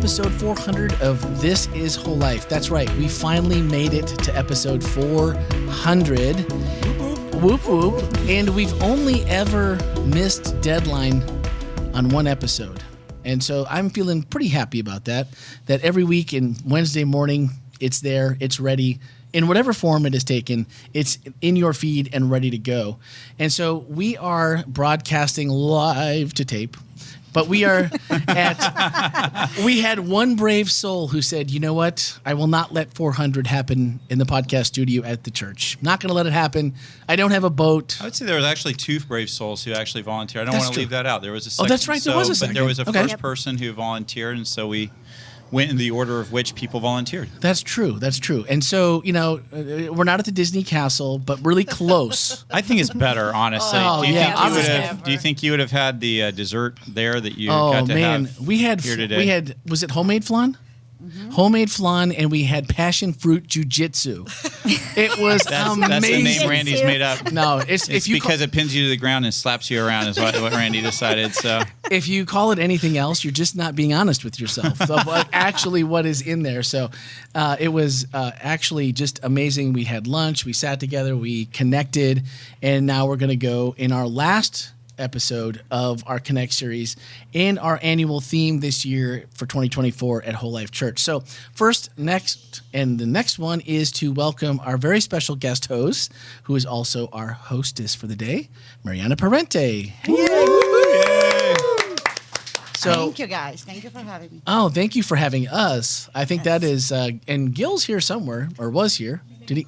episode 400 of This Is Whole Life. That's right, we finally made it to episode 400. Whoop whoop. And we've only ever missed deadline on one episode. And so I'm feeling pretty happy about that every week in Wednesday morning, it's there, it's ready. In whatever form it is taken, it's in your feed and ready to go. And so we are broadcasting live to tape. But we are we had one brave soul who said, you know what? I will not let 400 happen in the podcast studio at the church. Not going to let it happen. I don't have a boat. I would say there was actually two brave souls who actually volunteered. I don't want to leave that out. There was a second. Oh, that's right. There was a second. But there was a first person who volunteered, and so we went in the order of which people volunteered. That's true. That's true. And so, we're not at the Disney Castle, but really close. I think it's better, honestly. Do you think you would have had the dessert there that you got to have here today? Was it homemade flan? Mm-hmm. Homemade flan, and we had passion fruit jujitsu. It was amazing. That's the name Randy's made up. No, it's because it pins you to the ground and slaps you around is what Randy decided. So if you call it anything else, you're just not being honest with yourself. So actually, what is in there? So it was actually just amazing. We had lunch, we sat together, we connected, and now we're going to go in our last episode of our Connect series and our annual theme this year for 2024 at WholeLife Church. So the next one is to welcome our very special guest host, who is also our hostess for the day, Mariana Parente. Yay! So, thank you, guys. Thank you for having me. Oh, thank you for having us. I think that is, and Gil's here somewhere, or was here. Did he?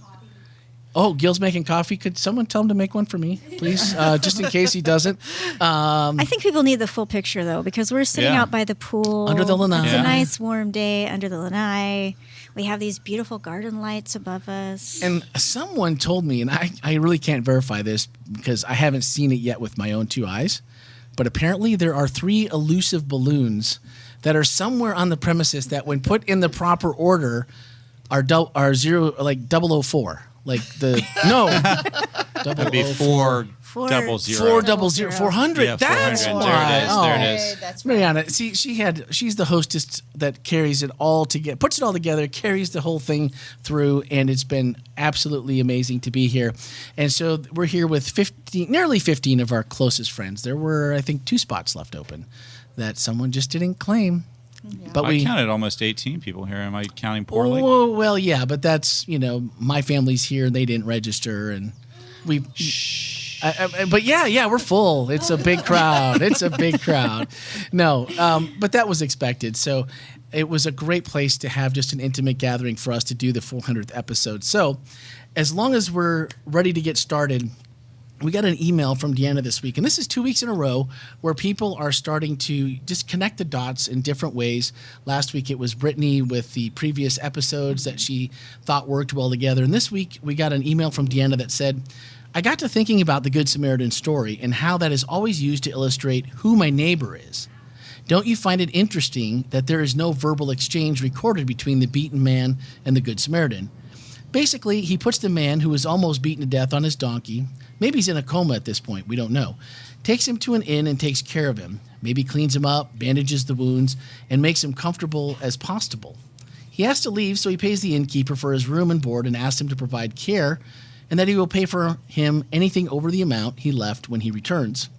Oh, Gil's making coffee. Could someone tell him to make one for me, please? Just in case he doesn't. I think people need the full picture, though, because we're sitting out by the pool. Under the lanai. It's a nice warm day under the lanai. We have these beautiful garden lights above us. And someone told me, and I really can't verify this because I haven't seen it yet with my own two eyes, but apparently there are 3 elusive balloons that are somewhere on the premises that when put in the proper order are 004. Like that'd be 400. 400. Yeah, that's 400. why. There it is. That's Mariana, see, she's the hostess that carries it all together, puts it all together, carries the whole thing through, and it's been absolutely amazing to be here. And so we're here with nearly 15 of our closest friends. There were, I think, 2 spots left open that someone just didn't claim. Yeah. But I counted almost 18 people here. Am I counting poorly? Oh, well, yeah, but that's, my family's here and they didn't register, and we. But yeah, we're full. It's a big crowd. No, but that was expected. So it was a great place to have just an intimate gathering for us to do the 400th episode. So as long as we're ready to get started, we got an email from Deanna this week, and this is 2 weeks in a row where people are starting to just connect the dots in different ways. Last week it was Brittany with the previous episodes that she thought worked well together. And this week we got an email from Deanna that said, I got to thinking about the Good Samaritan story and how that is always used to illustrate who my neighbor is. Don't you find it interesting that there is no verbal exchange recorded between the beaten man and the Good Samaritan? Basically, he puts the man who was almost beaten to death on his donkey. Maybe he's in a coma at this point. We don't know. Takes him to an inn and takes care of him. Maybe cleans him up, bandages the wounds, and makes him comfortable as possible. He has to leave, so he pays the innkeeper for his room and board and asks him to provide care, and that he will pay for him anything over the amount he left when he returns.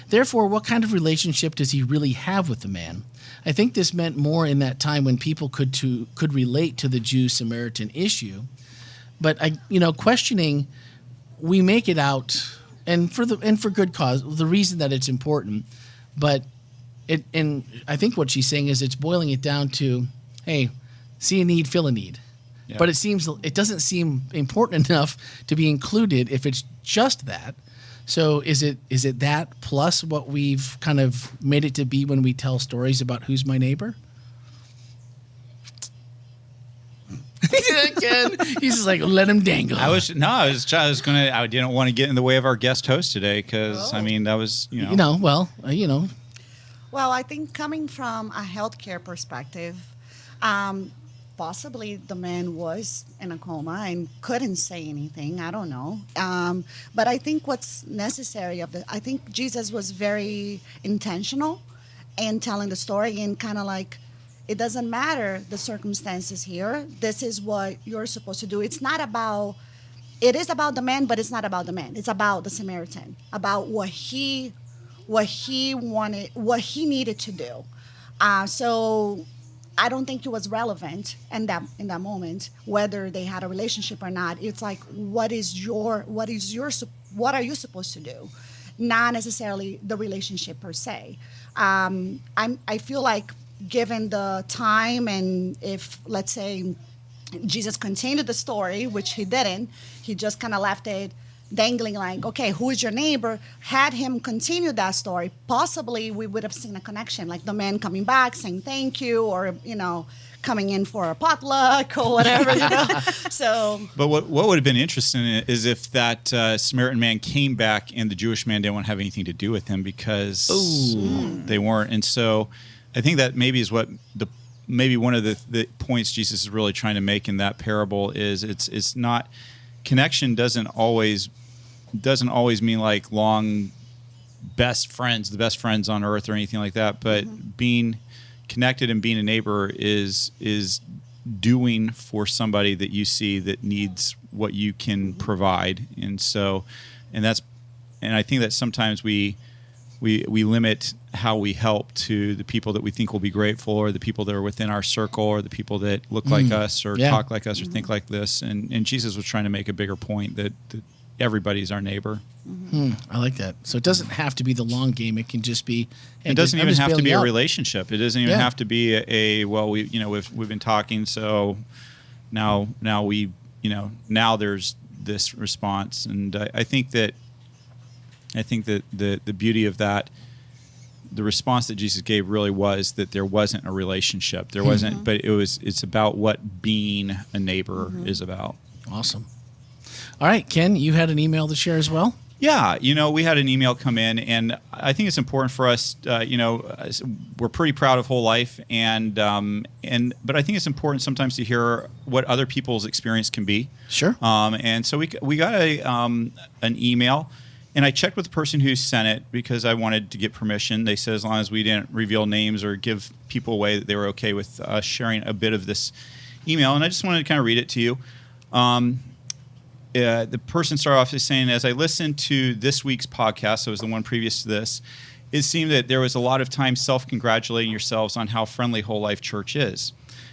Therefore, what kind of relationship does he really have with the man? I think this meant more in that time when people could relate to the Jew-Samaritan issue. But questioning, we make it out, and for good cause, the reason that it's important. But and I think what she's saying is it's boiling it down to, hey, see a need, fill a need. Yeah. But it doesn't seem important enough to be included if it's just that. So is it that plus what we've kind of made it to be when we tell stories about who's my neighbor? Again, he's just like, let him dangle. I didn't want to get in the way of our guest host today because that was Well, I think coming from a healthcare perspective, possibly the man was in a coma and couldn't say anything. I don't know. But I think what's necessary I think Jesus was very intentional in telling the story and kind of like it doesn't matter the circumstances here. This is what you're supposed to do. It is about the man, but it's not about the man. It's about the Samaritan, about what he wanted, what he needed to do. So I don't think it was relevant in that moment whether they had a relationship or not. It's like, what are you supposed to do? Not necessarily the relationship per se. I feel like, given the time, and if, let's say, Jesus continued the story, which he didn't, he just kind of left it dangling, like, okay, who is your neighbor? Had him continue that story, possibly we would have seen a connection, like the man coming back saying thank you, or, coming in for a potluck or whatever, So, but what would have been interesting is if that Samaritan man came back and the Jewish man didn't want to have anything to do with him because they weren't. And so I think that maybe is what maybe one of the points Jesus is really trying to make in that parable is it's not, connection doesn't always mean like long best friends, the best friends on earth or anything like that, but being connected and being a neighbor is doing for somebody that you see that needs what you can provide. And so, and I think that sometimes we limit how we help to the people that we think will be grateful, or the people that are within our circle, or the people that look like us, or talk like us, or think like this. And Jesus was trying to make a bigger point that everybody's our neighbor. I like that. So it doesn't have to be the long game. It can just be. It doesn't even have to be a relationship. It doesn't even have to be we've been talking, so now now there's this response. And I think that the beauty of that, the response that Jesus gave really was that there wasn't a relationship. There wasn't, but it's about what being a neighbor is about. Awesome. All right, Ken, you had an email to share as well? Yeah, we had an email come in, and I think it's important for us. We're pretty proud of WholeLife, but I think it's important sometimes to hear what other people's experience can be. Sure. And so we got an email, and I checked with the person who sent it because I wanted to get permission. They said as long as we didn't reveal names or give people away, that they were okay with us sharing a bit of this email. And I just wanted to kind of read it to you. The person started off as saying, as I listened to this week's podcast, so it was the one previous to this, it seemed that there was a lot of time self-congratulating yourselves on how friendly WholeLife Church is.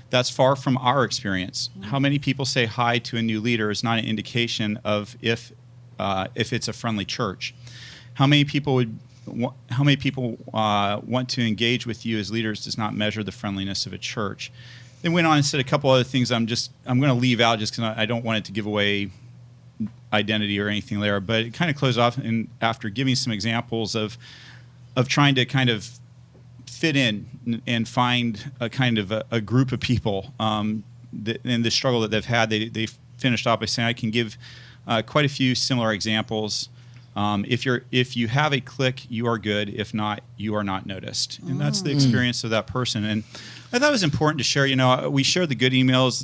That's far from our experience. How many people say hi to a new leader is not an indication of if it's a friendly church. How many people want to engage with you as leaders does not measure the friendliness of a church. Then went on and said a couple other things I'm going to leave out just because I don't want it to give away identity or anything there. But it kind of closed off, and after giving some examples of trying to kind of fit in and find a kind of a group of people, in the struggle that they've had, they finished off by saying, I can give quite a few similar examples. If you have a click, you are good. If not, you are not noticed. And that's the experience of that person. And I thought it was important to share. We share the good emails,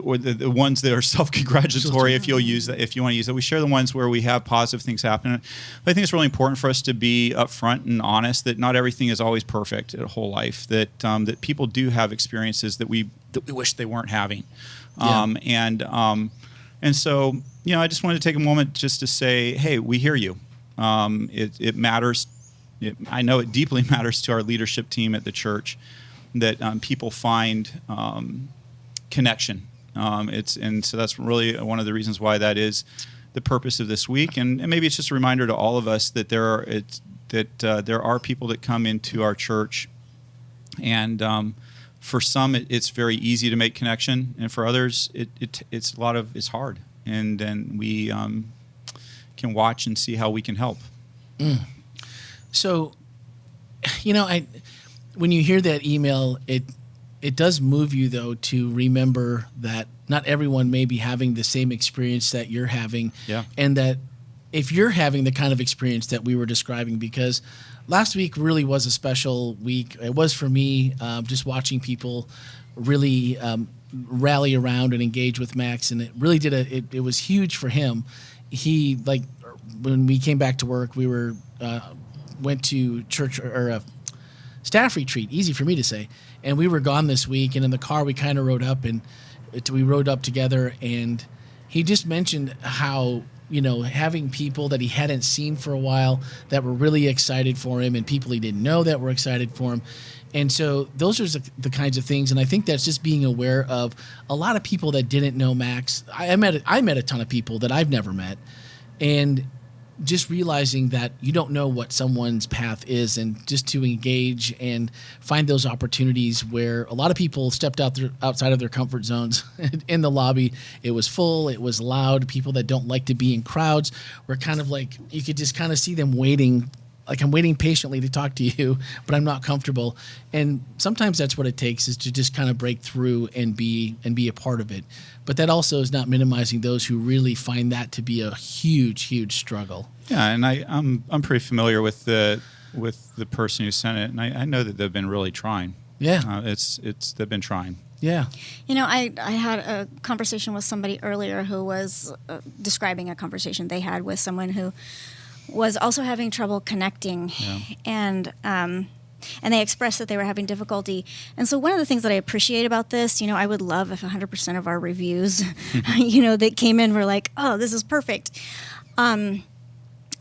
or the ones that are self-congratulatory. If you want to use that, we share the ones where we have positive things happen. But I think it's really important for us to be upfront and honest that not everything is always perfect at WholeLife. That people do have experiences that we wish they weren't having. And so, I just wanted to take a moment just to say, hey, we hear you. It matters. I know it deeply matters to our leadership team at the church that people find connection. And so that's really one of the reasons why that is the purpose of this week. And maybe it's just a reminder to all of us that there are people that come into our church, and for some it's very easy to make connection, and for others it's hard. And then we can watch and see how we can help. So, when you hear that email, it does move you, though, to remember that not everyone may be having the same experience that you're having. Yeah. And that if you're having the kind of experience that we were describing, because last week really was a special week. It was for me, just watching people really rally around and engage with Max, and it really did it was huge for him. He, when we came back to work, we went to church, or staff retreat, easy for me to say. And we were gone this week, and in the car we kind of rode up together, and he just mentioned how, having people that he hadn't seen for a while that were really excited for him, and people he didn't know that were excited for him. And so those are the kinds of things, and I think that's just being aware of a lot of people that didn't know Max. I met a ton of people that I've never met, and just realizing that you don't know what someone's path is, and just to engage and find those opportunities where a lot of people stepped outside of their comfort zones. In the lobby, it was full, it was loud. People that don't like to be in crowds were kind of like, you could just kind of see them waiting. Like, I'm waiting patiently to talk to you, but I'm not comfortable. And sometimes that's what it takes, is to just kind of break through and be a part of it. But that also is not minimizing those who really find that to be a huge, huge struggle. Yeah, and I'm pretty familiar with the person who sent it, and I know that they've been really trying. Yeah, they've been trying. Yeah. I had a conversation with somebody earlier who was describing a conversation they had with someone who was also having trouble connecting, and they expressed that they were having difficulty. And so one of the things that I appreciate about this, I would love if 100% of our reviews, that came in were like, oh, this is perfect.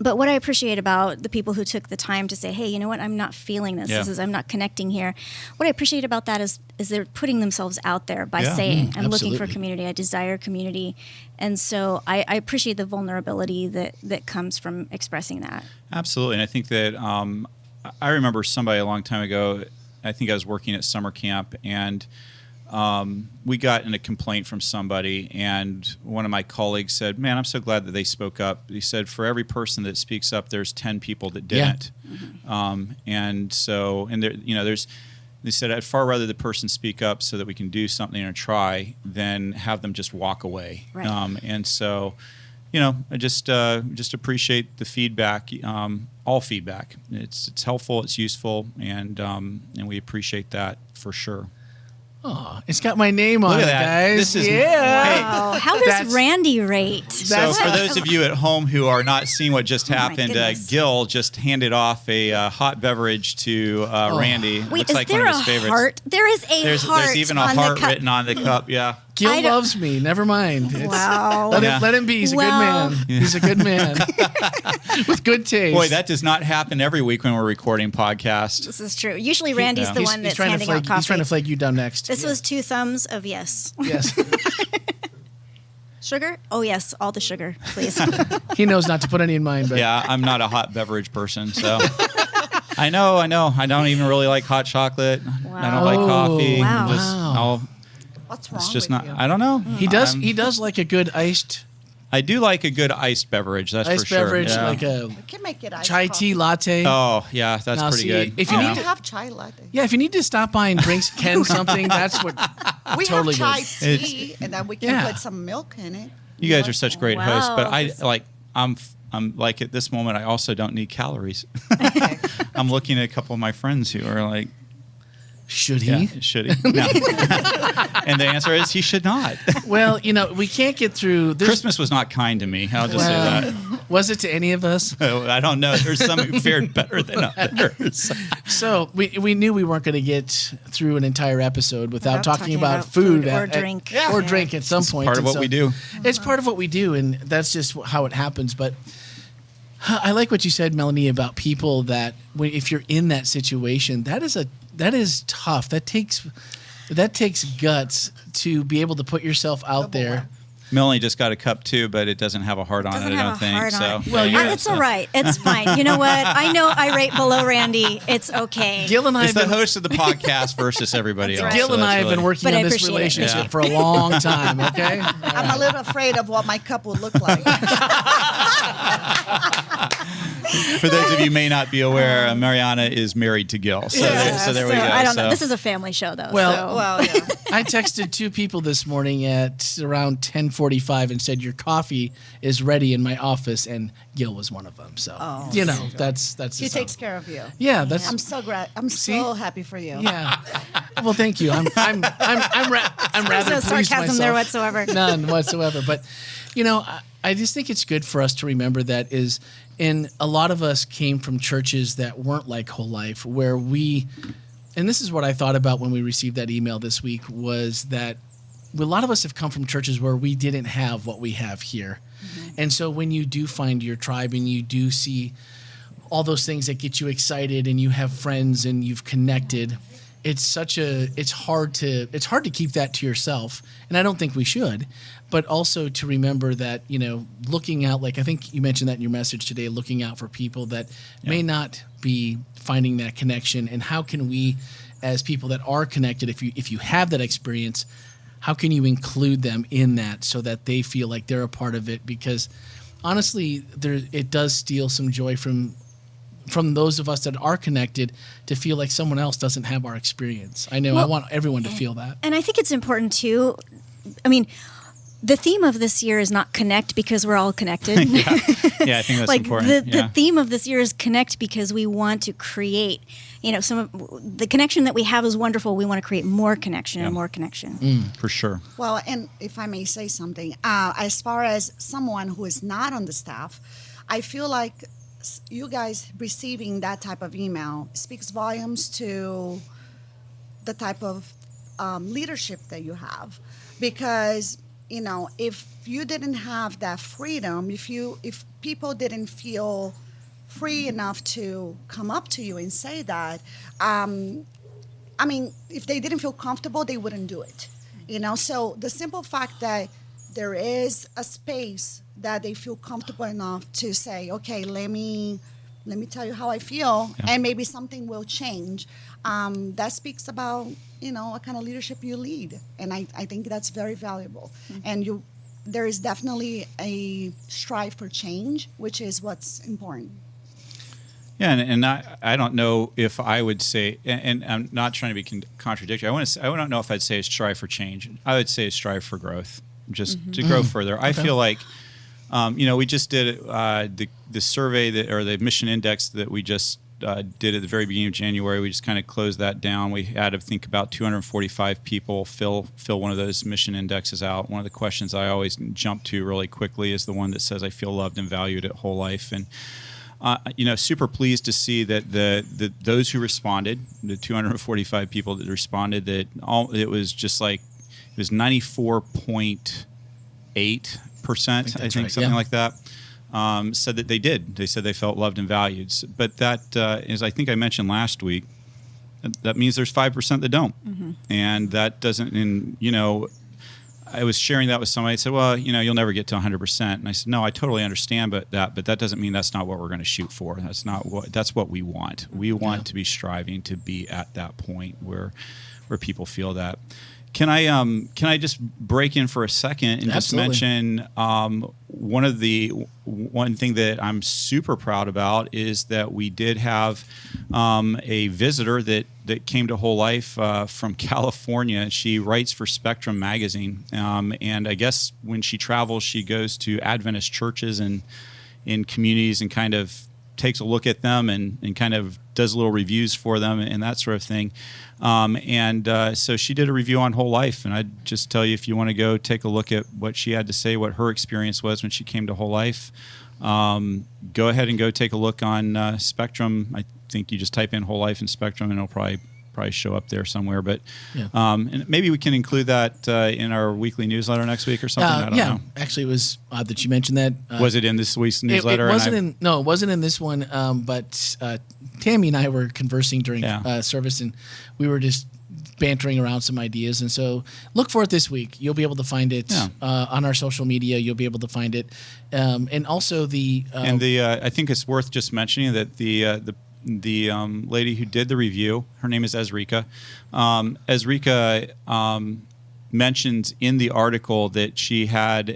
But what I appreciate about the people who took the time to say, hey, you know what, I'm not feeling this. I'm not connecting here. What I appreciate about that is they're putting themselves out there by saying, I'm looking for community. I desire community. And so I appreciate the vulnerability that comes from expressing that. Absolutely. And I think that I remember somebody a long time ago, I think I was working at summer camp, and we got in a complaint from somebody, and one of my colleagues said, man, I'm so glad that they spoke up. He said, for every person that speaks up, there's 10 people that didn't. And so, and there, they said, I'd far rather the person speak up so that we can do something or try than have them just walk away. Right. And so, I just appreciate the feedback, all feedback. It's helpful, it's useful, and we appreciate that for sure. Oh, it's got my name on it, guys. This is wow. How does Randy rate? So for those of you at home who are not seeing what just happened, Gil just handed off a hot beverage to Randy. Wait, looks is like there one of his favorites. Heart? There is a heart. There's even a heart written on the cup. Yeah. Gil loves me. Never mind. Wow. Let him be. He's a good man. He's a good man with good taste. Boy, that does not happen every week when we're recording podcasts. This is true. Usually Randy's the one that's handing out coffee. He's trying to flag you down next. This was 2 thumbs of yes. Yes. Sugar? Oh, yes. All the sugar, please. He knows not to put any in mine. But. Yeah, I'm not a hot beverage person, so... I know. I don't even really like hot chocolate. Wow. I don't like coffee. Wow. What's wrong It's just with not. you? I don't know. He does like a good iced. I do like a good iced beverage. That's for sure. Iced beverage, Yeah. like a We can make it iced chai coffee. tea latte. Oh yeah, that's Now, pretty see, good. if you We need to- have chai latte. Yeah, if you need to stop by and bring Ken something, that's what. We totally have chai good. tea, and then we can Yeah. put some milk in it. You guys are such great hosts, but Wow. I'm like at this moment I also don't need calories. I'm looking at a couple of my friends who are like, Should he? yeah, should he? No. And the answer is he should not. Well, we can't get through. Christmas was not kind to me. I'll just say that. Was it to any of us? I don't know. There's some who fared better than others. So we knew we weren't going to get through an entire episode without talking about food or drink. or drink at some point. Part of And what we do. It's part of what we do, and that's just how it happens. But I like what you said, Melanie, about people that if you're in that situation, that is tough. That takes guts to be able to put yourself out there. Melanie just got a cup too, but it doesn't have a heart on it. I don't think so. Well, it's all right. It's fine. You know what? I know I rate below Randy. It's okay. Gil and I It's the host of the podcast versus everybody else. Gil so and I have really- been working But on I this appreciate it. relationship Yeah. for a long time. Okay. I'm a little afraid of what my cup would look like. For those of you who may not be aware, Mariana is married to Gil. So, so there we go. I don't know. So- This is a family show, though. Well, Well, yeah. I texted 2 people this morning at around 10:45 and said your coffee is ready in my office, and Gil was one of them. So that's He just takes care of you. Yeah, that's I'm so glad. I'm so happy for you. yeah. Well, thank you. I'm rather no pleased sarcasm myself. there whatsoever. None whatsoever. But I just think it's good for us to remember that is And a lot of us came from churches that weren't like WholeLife, where and this is what I thought about when we received that email this week, was that a lot of us have come from churches where we didn't have what we have here. Mm-hmm. And so when you do find your tribe and you do see all those things that get you excited and you have friends and you've connected, it's hard to keep that to yourself. And I don't think we should, but also to remember that, looking out, like I think you mentioned that in your message today, looking out for people that may not be finding that connection. And how can we, as people that are connected, if you have that experience, how can you include them in that so that they feel like they're a part of it? Because honestly, it does steal some joy from those of us that are connected to feel like someone else doesn't have our experience. I know I want everyone to feel that. And I think it's important too. I mean, the theme of this year is not connect because we're all connected. Yeah, I think that's important. The theme of this year is connect because we want to create, some of the connection that we have is wonderful. We want to create more connection and more connection. For sure. Well, and if I may say something, as far as someone who is not on the staff, I feel like you guys receiving that type of email speaks volumes to the type of leadership that you have. Because, if you didn't have that freedom, if people didn't feel free enough to come up to you and say that, if they didn't feel comfortable, they wouldn't do it. So the simple fact that there is a space that they feel comfortable enough to say, okay, let me tell you how I feel, and maybe something will change. That speaks about, what kind of leadership you lead. And I think that's very valuable. Mm-hmm. And there is definitely a strive for change, which is what's important. Yeah, and I don't know if I would say, and I'm not trying to be contradictory. I don't know if I'd say strive for change. I would say strive for growth, just to grow further. I feel like, we just did the survey or the mission index that we just did at the very beginning of January. We just kind of closed that down. We had, I think, about 245 people fill one of those mission indexes out. One of the questions I always jump to really quickly is the one that says, I feel loved and valued at WholeLife. And super pleased to see that the those who responded, the 245 people that responded, it was 94.8%, I think right, something like that, said that they did. They said they felt loved and valued. But that, as I think I mentioned last week, that means there's 5% that don't. Mm-hmm. And that doesn't, I was sharing that with somebody. I said, well, you'll never get to 100%. And I said, no, I totally understand, but that doesn't mean that's not what we're going to shoot for. That's what we want. We want to be striving to be at that point where people feel that. Can I just break in for a second and Absolutely. just mention one thing that I'm super proud about is that we did have a visitor that came to WholeLife from California. She writes for Spectrum magazine, and I guess when she travels, she goes to Adventist churches and in communities and kind of takes a look at them and kind of does little reviews for them and that sort of thing. So she did a review on WholeLife, and I'd just tell you, if you want to go take a look at what she had to say, what her experience was when she came to WholeLife, go ahead and go take a look on Spectrum. I think you just type in WholeLife and Spectrum, and it'll probably show up there somewhere. But and maybe we can include that in our weekly newsletter next week or something. I don't know. Actually, it was odd that you mentioned that. Was it in this week's newsletter? It wasn't in this one. But Tammy and I were conversing during service, and we were just bantering around some ideas. And so look for it this week. You'll be able to find it on our social media. You'll be able to find it, and also I think it's worth just mentioning that the lady who did the review, her name is Ezrika. Ezrika mentions in the article that she had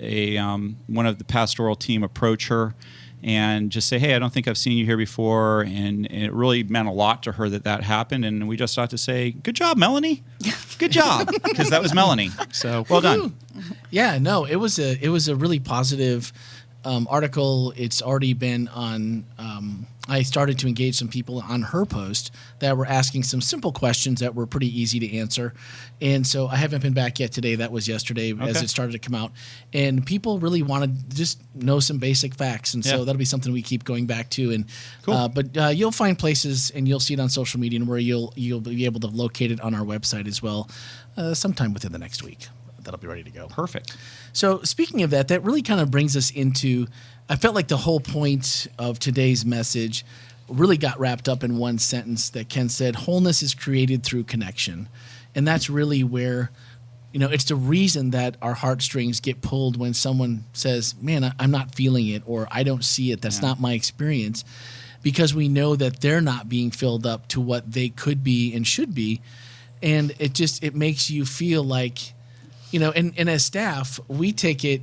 one of the pastoral team approach her and just say, hey, I don't think I've seen you here before. And it really meant a lot to her that happened. And we just ought to say, good job, Melanie. Good job. Because that was Melanie. So well done. Yeah, no, it was a really positive article, it's already been on. I started to engage some people on her post that were asking some simple questions that were pretty easy to answer. And so I haven't been back yet today. That was yesterday as it started to come out. And people really wanted to just know some basic facts. And so that'll be something we keep going back to. And Cool. But you'll find places, and you'll see it on social media, and where you'll be able to locate it on our website as well sometime within the next week. That'll be ready to go. Perfect. So speaking of that, that really kind of brings us into, I felt like the whole point of today's message really got wrapped up in one sentence that Ken said: wholeness is created through connection. And that's really where, it's the reason that our heartstrings get pulled when someone says, man, I'm not feeling it, or I don't see it. That's not my experience. Because we know that they're not being filled up to what they could be and should be. And it makes you feel like, and as staff, we take it,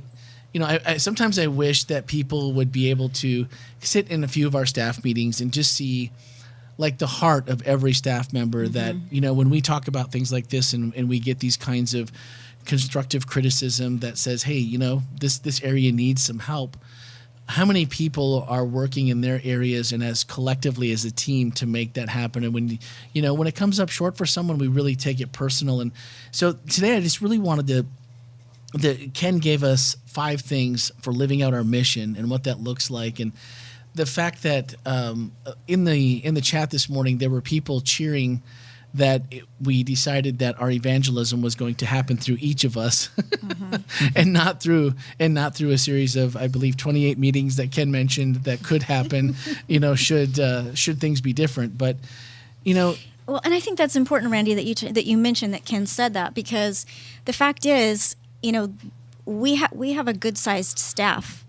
sometimes I wish that people would be able to sit in a few of our staff meetings and just see like the heart of every staff member that, when we talk about things like this and we get these kinds of constructive criticism that says, hey, this area needs some help. How many people are working in their areas and as collectively as a team to make that happen? And when it comes up short for someone, we really take it personal. And so today I just really wanted Ken gave us 5 things for living out our mission and what that looks like. And the fact that in the chat this morning, there were people cheering that we decided that our evangelism was going to happen through each of us, and not through a series of, I believe, 28 meetings that Ken mentioned that could happen, should things be different. But, Well, and I think that's important, Randy, that you mentioned that Ken said that, because the fact is, we have a good-sized staff,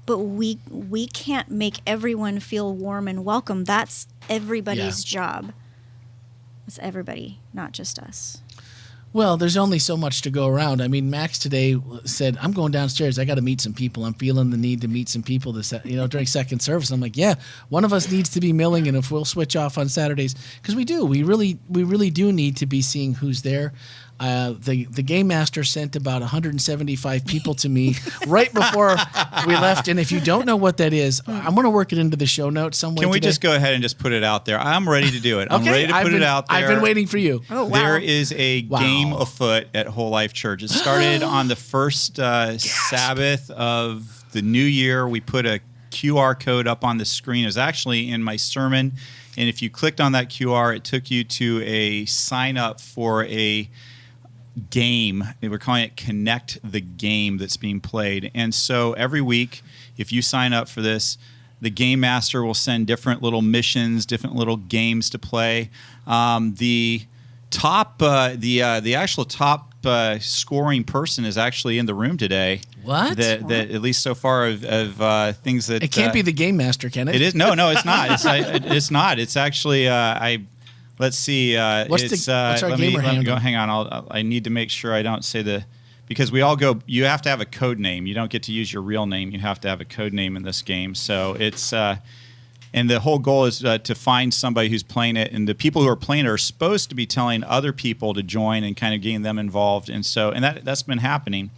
but we can't make everyone feel warm and welcome. That's everybody's job. It's everybody, not just us. Well, there's only so much to go around. I mean, Max today said, I'm going downstairs. I got to meet some people. I'm feeling the need to meet some people during second service. I'm like, yeah, one of us needs to be milling, and if we'll switch off on Saturdays, because we really do need to be seeing who's there. The game master sent about 175 people to me right before we left. And if you don't know what that is, I'm going to work it into the show notes somewhere. Can we today. just go ahead and just put it out there? I'm ready to do it. I'm ready to put it out there. I've been waiting for you. Oh, wow. There is a game afoot at WholeLife Church. It started on the first Sabbath of the new year. We put a QR code up on the screen. It was actually in my sermon. And if you clicked on that QR, it took you to a sign up for a game. We're calling it Connect the Game that's being played. And so every week, if you sign up for this, the game master will send different little missions, different little games to play. The actual top scoring person is actually in the room today. What? That at least so far of things that it can't be the game master, can it? It is. No, it's not. It's not. It's actually let's see. What's our let gamer me handle? go. Hang on. I need to make sure I don't say because we all go. You have to have a code name. You don't get to use your real name. You have to have a code name in this game. So it's and the whole goal is to find somebody who's playing it, and the people who are playing it are supposed to be telling other people to join and kind of getting them involved. And so that's been happening.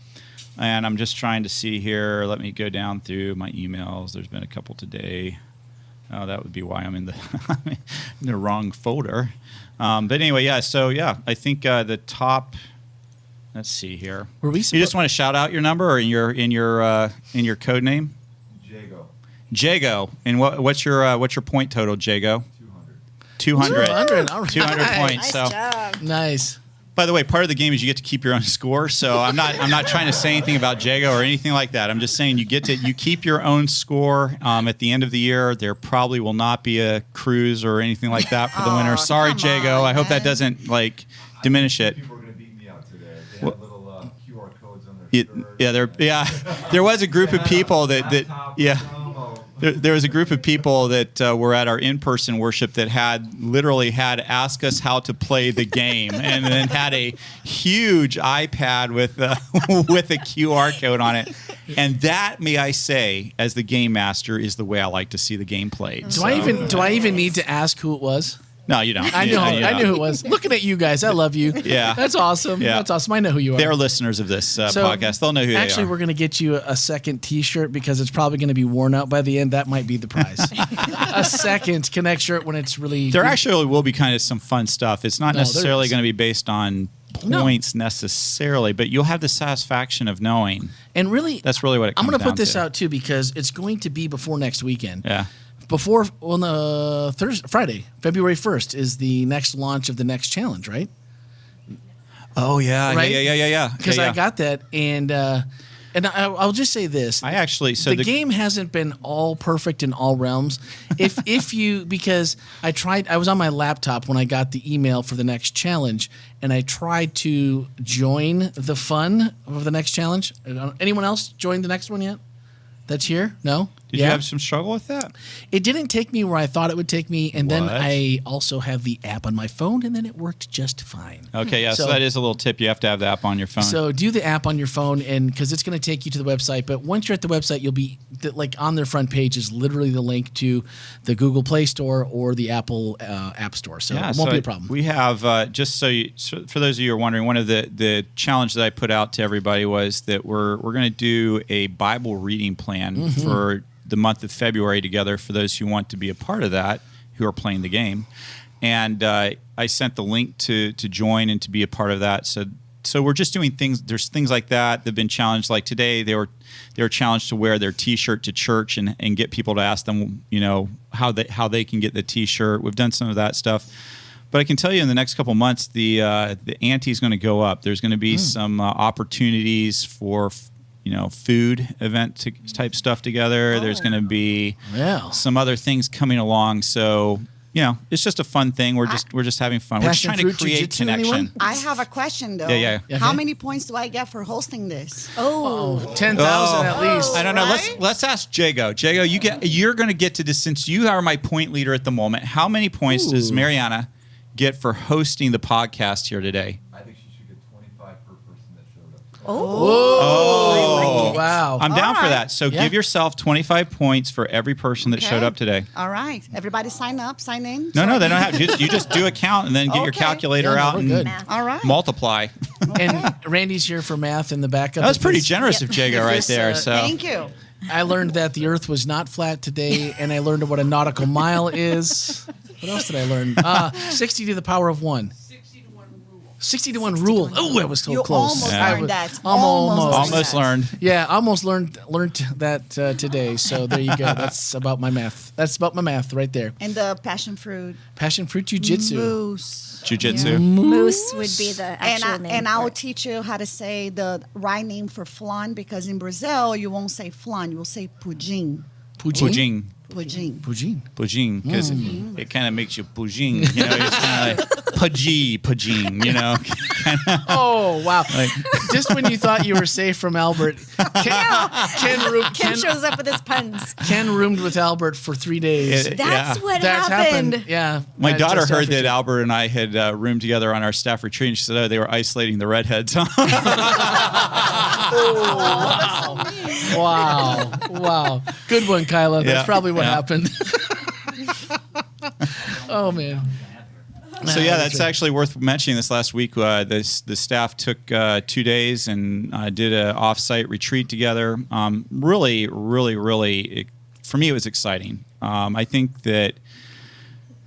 And I'm just trying to see here. Let me go down through my emails. There's been a couple today. Oh, that would be why I'm in the wrong folder. But anyway, yeah. So yeah, I think the top. Let's see here. Were we? You just want to shout out your number or in your code name? Jago. And what's your point total, Jago? 200. 200. All right. 200 points. Nice So job. Nice. by the way, part of the game is you get to keep your own score. So I'm not trying to say anything about Jago or anything like that. I'm just saying you keep your own score at the end of the year. There probably will not be a cruise or anything like that for the winner. Sorry, Jago. I hope that doesn't diminish it. People are going to beat me out today. They have little QR codes on their shirt. There was a group of people There was a group of people that were at our in-person worship that had literally asked us how to play the game, and then had a huge iPad with with a QR code on it. And that, may I say, as the game master, is the way I like to see the game played. Do I even need to ask who it was? No, you don't. I know. You I knew who it was. Looking at you guys, I love you. Yeah. That's awesome. Yeah. That's awesome. I know who you are. They're listeners of this podcast. They'll know who they are. Actually, we're going to get you a second T-shirt because it's probably going to be worn out by the end. That might be the prize. A second Connect shirt when it's really. There actually will be kind of some fun stuff. It's not No, there necessarily is. going to be based on points necessarily, but you'll have the satisfaction of knowing. And really, That's really what it comes I'm going to down put this to. out too because it's going to be before next weekend. Yeah. Before on the Friday, February 1st is the next launch of the next challenge, right? Oh yeah, Right? yeah. Because Yeah, I got that, and I'll just say this: I actually the game hasn't been all perfect in all realms. If you because I was on my laptop when I got the email for the next challenge, and I tried to join the fun of the next challenge. Anyone else joined the next one yet? That's here? No? Did you have some struggle with that? It didn't take me where I thought it would take me, and then What? I also have the app on my phone, and then it worked just fine. Okay, yeah. So that is a little tip. You have to have the app on your phone. So do the app on your phone, and because it's going to take you to the website. But once you're at the website, you'll be like on their front page is literally the link to the Google Play Store or the Apple App Store. So it won't be a problem. We have so for those of you who are wondering, one of the challenge that I put out to everybody was that we're going to do a Bible reading plan for the month of February together for those who want to be a part of that, who are playing the game. And I sent the link to join and to be a part of that. So we're just doing things. There's things like that. They've been challenged. Like today, they were challenged to wear their T-shirt to church and get people to ask them, how they can get the T-shirt. We've done some of that stuff. But I can tell you in the next couple months, the ante is going to go up. There's going to be some opportunities for food event type stuff together. There's going to be some other things coming along. So, it's just a fun thing. We're just having fun. We're just Passion trying to fruit create jujitsu, connection. anyone? I have a question though. Yeah. How Okay. many points do I get for hosting this? 10,000 at Oh. least. I don't know. Right? Let's ask Jago. Jago, you're going to get to this since you are my point leader at the moment. How many points does Mariana get for hosting the podcast here today? I think she should get 25 per person that showed up. Oh, wow. I'm down for right. that. So Yeah. give yourself 25 points for every person that showed up today. All right. Everybody sign in. No, they don't have to. You just do a count and then get your Okay. calculator Yeah, no, out we're and good. All right. multiply. And Randy's here for math in the backup. That was If pretty this- generous of Jago right this, there. So Thank you. I learned that the Earth was not flat today, and I learned what a nautical mile is. What else did I learn? 60 to the power of 1. 60 to 1 rule. Oh, I was so You close. almost I learned was- that. almost learned. Yeah, almost learned that today. So there you go. That's about my math. That's about my math right there. And the passion fruit Passion fruit jujitsu. mousse. Jiu-jitsu. Moose would be the And actual name. and I for will it. teach you how to say the right name for flan because in Brazil you won't say flan, you will say pudim. Pujing. Pudim. Pudim. Pujing. Because it kind of makes you pujing. It's kind of like pujing, Oh, wow. Just when you thought you were safe from Albert, Kim shows up with his puns. Ken roomed with Albert for 3 days. That's what That's happened. Yeah. My At daughter just heard after that two. Albert and I had roomed together on our staff retreat, and she said, they were isolating the redheads. Wow. Wow. Good one, Kyla. That's Yeah. probably what Yeah. happened. Oh, man. So that's actually worth mentioning. This last week, the staff took 2 days and did an off-site retreat together. Really, for me, it was exciting. I think that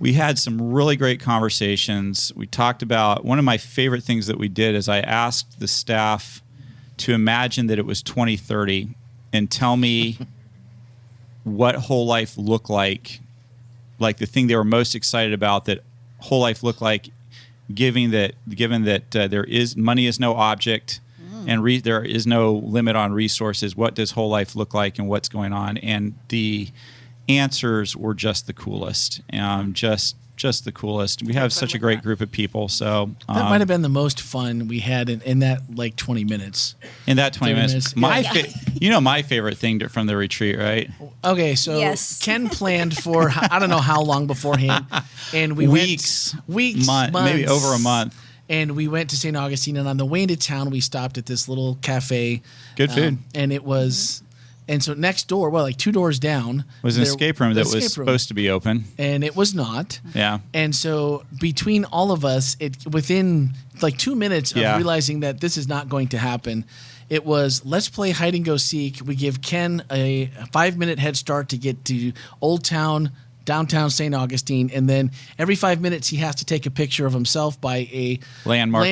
we had some really great conversations. We talked about one of my favorite things that we did is I asked the staff to imagine that it was 2030 and tell me what whole life looked like the thing they were most excited about that whole life looked like, given that there is money is no object and there is no limit on resources. What does whole life look like and what's going on? And the answers were just the coolest. Just the coolest. We have such a great group of people. So That might have been the most fun we had in that 20 minutes. in that 20 30 minutes, minutes. my favorite thing from the retreat, right? Okay, so Yes. Ken planned for I don't know how long beforehand, and we Weeks, maybe maybe over a month. And we went to St. Augustine, and on the way into town, we stopped at this little cafe. Good food. And it was And so next door, well, like 2 doors down, was an there- escape room the that was escape room. supposed to be open. And it was not. Yeah. And so between all of us, within like 2 minutes of Yeah. realizing that this is not going to happen, it was let's play hide and go seek. We give Ken a 5-minute head start to get to Old Town, downtown St. Augustine, and then every 5 minutes he has to take a picture of himself by a Landmark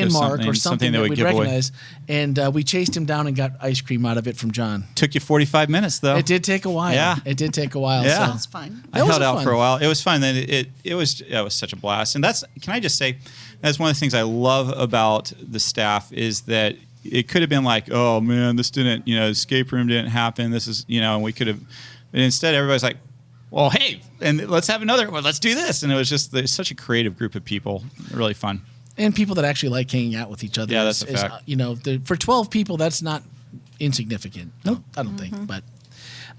or something that would we'd give away. recognize. And we chased him down and got ice cream out of it from John. Took you 45 minutes though. It did take a while. Yeah. It did take a while. Yeah. So. Sounds fun. I That was held out fun. for a while. It was fun. Then it was such a blast. And can I just say, that's one of the things I love about the staff is that it could have been like, oh man, this didn't, escape room didn't happen. This is, and we could have. And instead, everybody's like, well, hey, and let's have another one. Let's do this. And it was just there's such a creative group of people. Really fun. And people that actually like hanging out with each other. Yeah, that's a fact. For 12 people, that's not insignificant. No, I don't think. But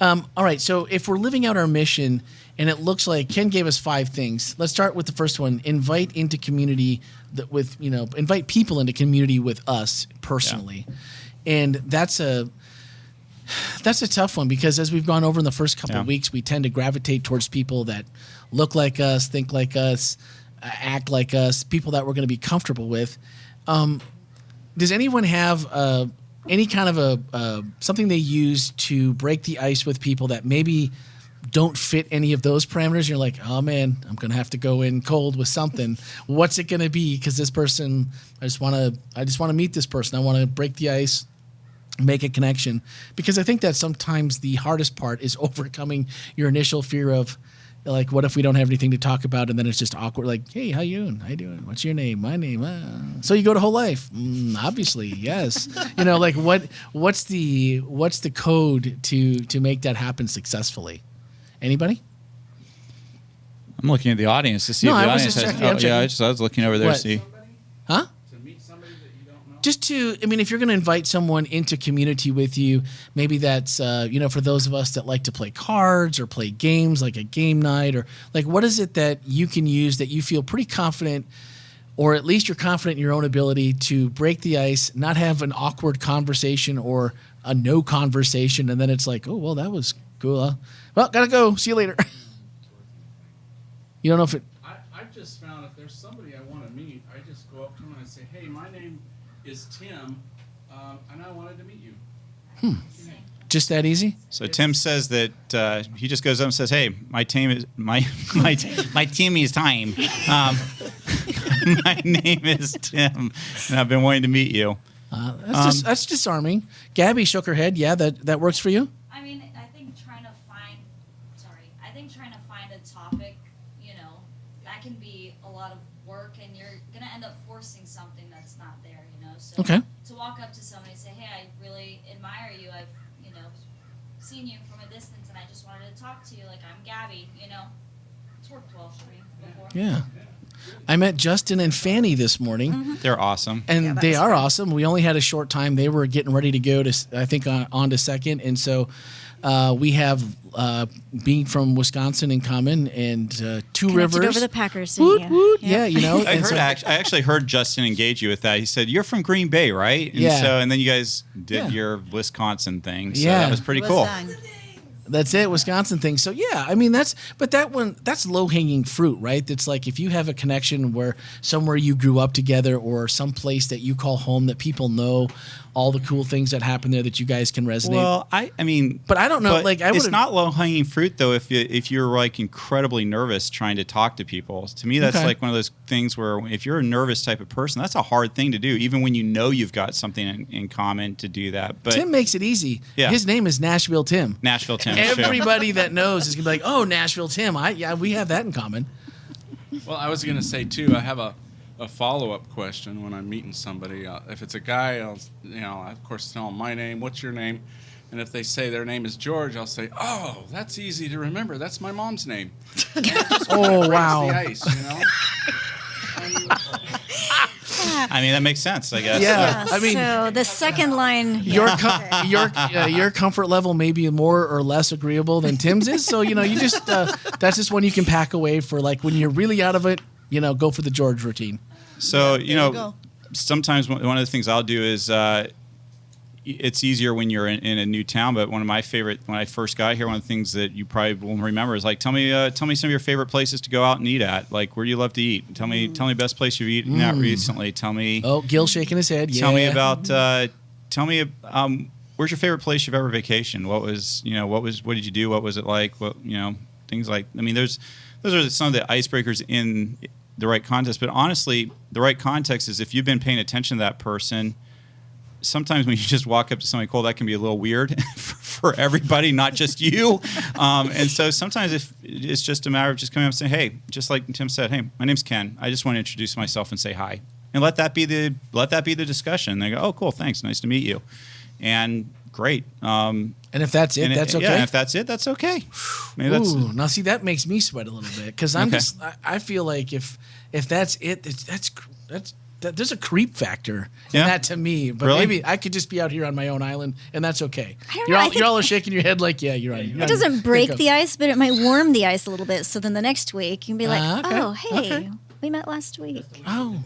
all right. So if we're living out our mission, and it looks like Ken gave us 5 things. Let's start with the first one: invite into community invite people into community with us personally, and that's a tough one because as we've gone over in the first couple of weeks, we tend to gravitate towards people that look like us, think like us, act like us, people that we're going to be comfortable with. Does anyone have any kind of something they use to break the ice with people that maybe don't fit any of those parameters? You're like, oh man, I'm going to have to go in cold with something. What's it going to be? Because this person, I just want to meet this person. I want to break the ice, make a connection, because I think that sometimes the hardest part is overcoming your initial fear of, like, what if we don't have anything to talk about, and then it's just awkward. Like, hey, how you doing? How you doing? What's your name? My name. So you go to WholeLife? Obviously, yes. Like what's the code to make that happen successessfully? Anybody? I'm looking at the audience to see No, if the I was audience just has. checking, I'm checking. I was looking over there What? to see. Huh? To meet somebody that you don't know? Just if you're going to invite someone into community with you, maybe that's, for those of us that like to play cards or play games, like a game night, or like, what is it that you can use that you feel pretty confident, or at least you're confident in your own ability to break the ice, not have an awkward conversation or a no conversation, and then it's like, oh, well, that was cool. Huh? Well, gotta go. See you later. You don't know if it. I've just found if there's somebody I want to meet, I just go up to them and I say, hey, my name is Tim, and I wanted to meet you. Just that easy? So Tim says that he just goes up and says, "Hey, my team is my team is time. My name is Tim, and I've been wanting to meet you." That's disarming. Gabby shook her head. Yeah, that works for you. I mean, I think trying to find a topic, that can be a lot of work, and you're gonna end up forcing something that's not there, So Okay. to walk up to somebody and say, "Hey, I really admire you. I've seen you from a distance, and I just wanted to talk to you. Like, I'm Gabby." It's worked well for me before. Yeah. I met Justin and Fanny this morning, They're awesome. and they are awesome. We only had a short time. They were getting ready to go to, I think, on to second, and so we have being from Wisconsin in common, and Two Connected Rivers. over the Packers. Woot, yeah. woot. Yeah. Yeah, I and heard. so- I actually heard Justin engage you with that. He said, "You're from Green Bay, right?" And Yeah. and then you guys did Yeah. your Wisconsin thing. So Yeah. that was pretty It was cool. done. That's it, Wisconsin thing. So yeah, I mean that's low hanging fruit, right? That's like if you have a connection where somewhere you grew up together or some place that you call home that people know all the cool things that happen there that you guys can resonate. Well, I mean, But I don't know, but like, I it's would've- not low hanging fruit though. If you're like incredibly nervous trying to talk to people, to me that's Okay. like one of those things where if you're a nervous type of person, that's a hard thing to do, even when you know you've got something in common to do that. But Tim makes it easy. Yeah. His name is Nashville Tim. Nashville Tim, sure. Everybody that knows is gonna be like, "Oh, Nashville Tim." We have that in common. Well, I was going to say, too, I have a follow-up question when I'm meeting somebody. If it's a guy, I'll, of course, tell them my name, what's your name? And if they say their name is George, I'll say, oh, that's easy to remember. That's my mom's name. And it just Oh, breaks wow. the ice, I mean, that makes sense, I guess. Yeah. I mean- so the second line. Your comfort level may be more or less agreeable than Tim's is. So you just that's just one you can pack away for like when you're really out of it. Go for the George routine. So you go. sometimes one of the things I'll do is it's easier when you're in a new town. But one of my favorite, when I first got here, one of the things that you probably will remember is like, tell me some of your favorite places to go out and eat at. Like, where do you love to eat? Tell me best place you've eaten at recently. Tell me. Oh, Gil shaking his head. Tell me about. Where's your favorite place you've ever vacationed? What did you do? What was it like? Things like. I mean, those are some of the icebreakers in the right context. But honestly, the right context is if you've been paying attention to that person. Sometimes when you just walk up to somebody cold, that can be a little weird for everybody, not just you. And so sometimes if it's just a matter of just coming up and saying, hey, just like Tim said, hey, my name's Ken. I just want to introduce myself and say hi. And let that be the discussion. They go, oh, cool, thanks, nice to meet you. And great. And if that's it, that's okay. Yeah, and if that's it, that's okay. Now see, that makes me sweat a little bit because I feel like if that's it, there's a creep factor in that to me, but really? Maybe I could just be out here on my own island, and that's okay. You all are shaking your head like, yeah, you're right. It doesn't break the ice, but it might warm the ice a little bit. So then the next week you can be like, okay. oh, hey, we met last week. Oh,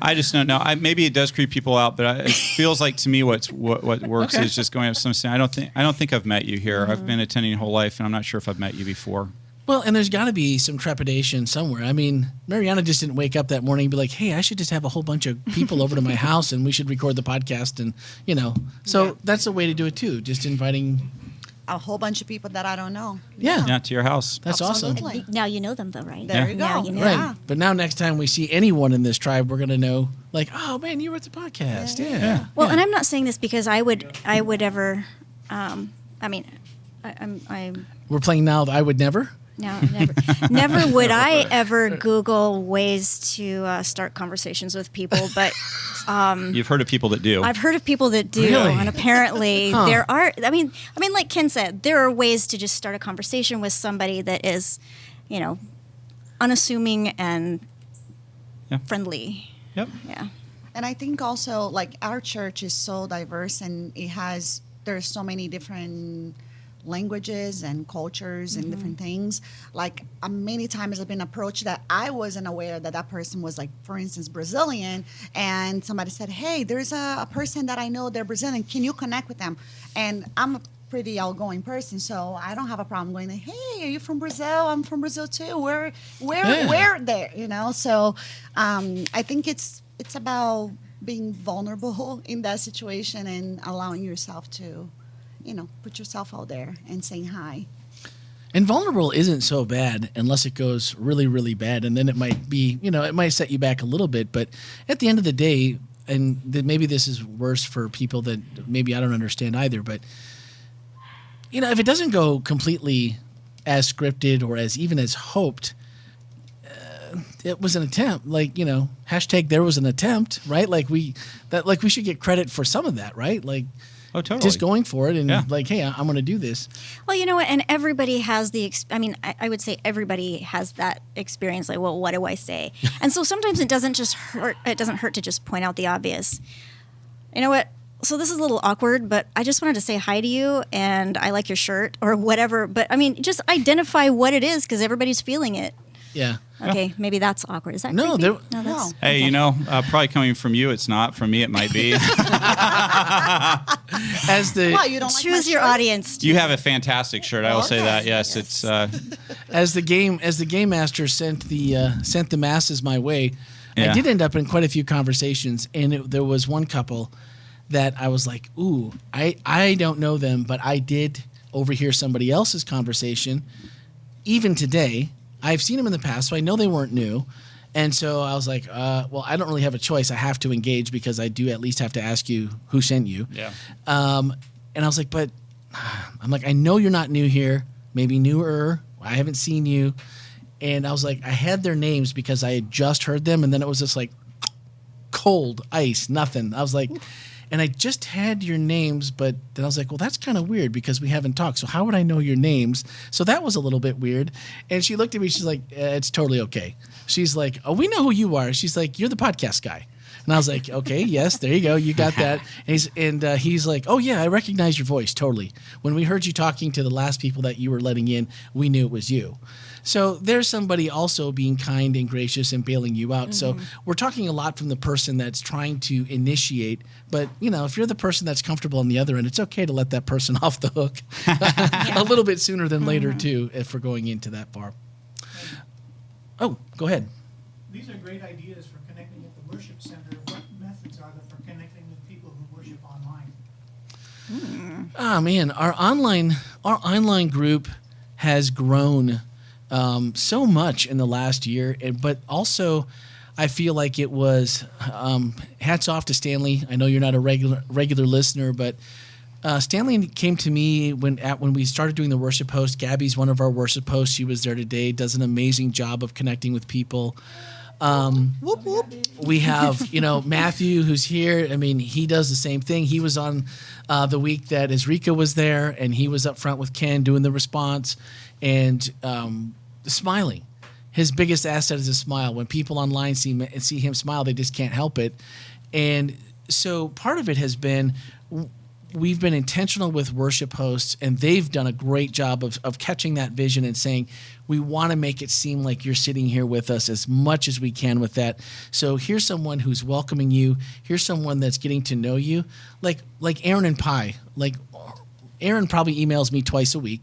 I just don't know. Maybe it does creep people out, but it feels like to me what works is just going up to someone saying, I don't think I've met you here. I've been attending WholeLife, and I'm not sure if I've met you before. Well, and there's got to be some trepidation somewhere. I mean, Mariana just didn't wake up that morning and be like, hey, I should just have a whole bunch of people over to my house and we should record the podcast. And, so that's a way to do it too. Just inviting a whole bunch of people that I don't know. Yeah, to your house. That's Absolutely. awesome. Now you know them, though, right? There you go. Now you know Right. them. But now next time we see anyone in this tribe, we're going to know, like, oh, man, you were at the podcast. Yeah. Well, and I'm not saying this because I would ever, I'm We're playing now the I Would Never. No, never would I ever Google ways to start conversations with people. But You've heard of people that do. I've heard of people that do, Really? and apparently there are. I mean, like Ken said, there are ways to just start a conversation with somebody that is, unassuming and friendly. Yep. Yeah. And I think also like our church is so diverse and there's so many different languages and cultures and different things. Like many times I've been approached that I wasn't aware that person was like, for instance, Brazilian, and somebody said, hey, there's a person that I know, they're Brazilian, can you connect with them? And I'm a pretty outgoing person, so I don't have a problem going, hey, are you from Brazil? I'm from Brazil too. Where there, so I think it's about being vulnerable in that situation and allowing yourself to put yourself out there and saying hi. And vulnerable isn't so bad unless it goes really, really bad. And then it might be, it might set you back a little bit. But at the end of the day, and maybe this is worse for people that maybe I don't understand either, but, if it doesn't go completely as scripted or even as hoped, it was an attempt. Like, hashtag there was an attempt, right? Like we should get credit for some of that, right? Like, oh, totally. Just going for it and like, hey, I'm going to do this. Well, you know what? And everybody has I would say everybody has that experience. Like, well, what do I say? And so sometimes it doesn't hurt to just point out the obvious. You know what? So this is a little awkward, but I just wanted to say hi to you and I like your shirt or whatever. But just identify what it is because everybody's feeling it. Yeah. Okay, maybe that's awkward. Is that No, creepy? there- That's Hey, okay. probably coming from you, it's not. From me, it might be. As the Wow, you don't like Choose my your shirt? audience. You have a fantastic shirt. I will say that. Yes, it's. as the game master sent the masses my way, Yeah. I did end up in quite a few conversations, and there was one couple that I was like, ooh, I don't know them, but I did overhear somebody else's conversation. Even today, I've seen them in the past, so I know they weren't new. And so I was like, well, I don't really have a choice. I have to engage because I do at least have to ask you who sent you. Yeah. And I was like, but I'm like, I know you're not new here, maybe newer. I haven't seen you. And I was like, I had their names because I had just heard them. And then it was just like cold ice, nothing. I was like, and I just had your names, but then I was like, well, that's kind of weird because we haven't talked. So how would I know your names? So that was a little bit weird. And she looked at me. She's like, it's totally okay. She's like, oh, we know who you are. She's like, you're the podcast guy. And I was like, okay, yes, there you go. You got that. And he's like, oh, yeah, I recognize your voice totally. When we heard you talking to the last people that you were letting in, we knew it was you. So there's somebody also being kind and gracious and bailing you out. So we're talking a lot from the person that's trying to initiate. But, if you're the person that's comfortable on the other end, it's okay to let that person off the hook a little bit sooner than later, too, if we're going into that far. Oh, go ahead. These are great ideas for connecting at the worship center. What methods are there for connecting with people who worship online? Oh, man, our online group has grown so much in the last year, but also I feel like it was hats off to Stanley. I know you're not a regular listener, but Stanley came to me when we started doing the worship host. Gabby's one of our worship hosts. She was there today, does an amazing job of connecting with people. Whoop, whoop. We have, Matthew, who's here. I mean, he does the same thing. He was on the week that Ezrika was there, and he was up front with Ken doing the response and smiling. His biggest asset is a smile. When people online see him smile, they just can't help it. And so part of it has been we've been intentional with worship hosts, and they've done a great job of catching that vision and saying, we want to make it seem like you're sitting here with us as much as we can with that. So here's someone who's welcoming you. Here's someone that's getting to know you. Like Aaron and Pi. Like Aaron probably emails me twice a week.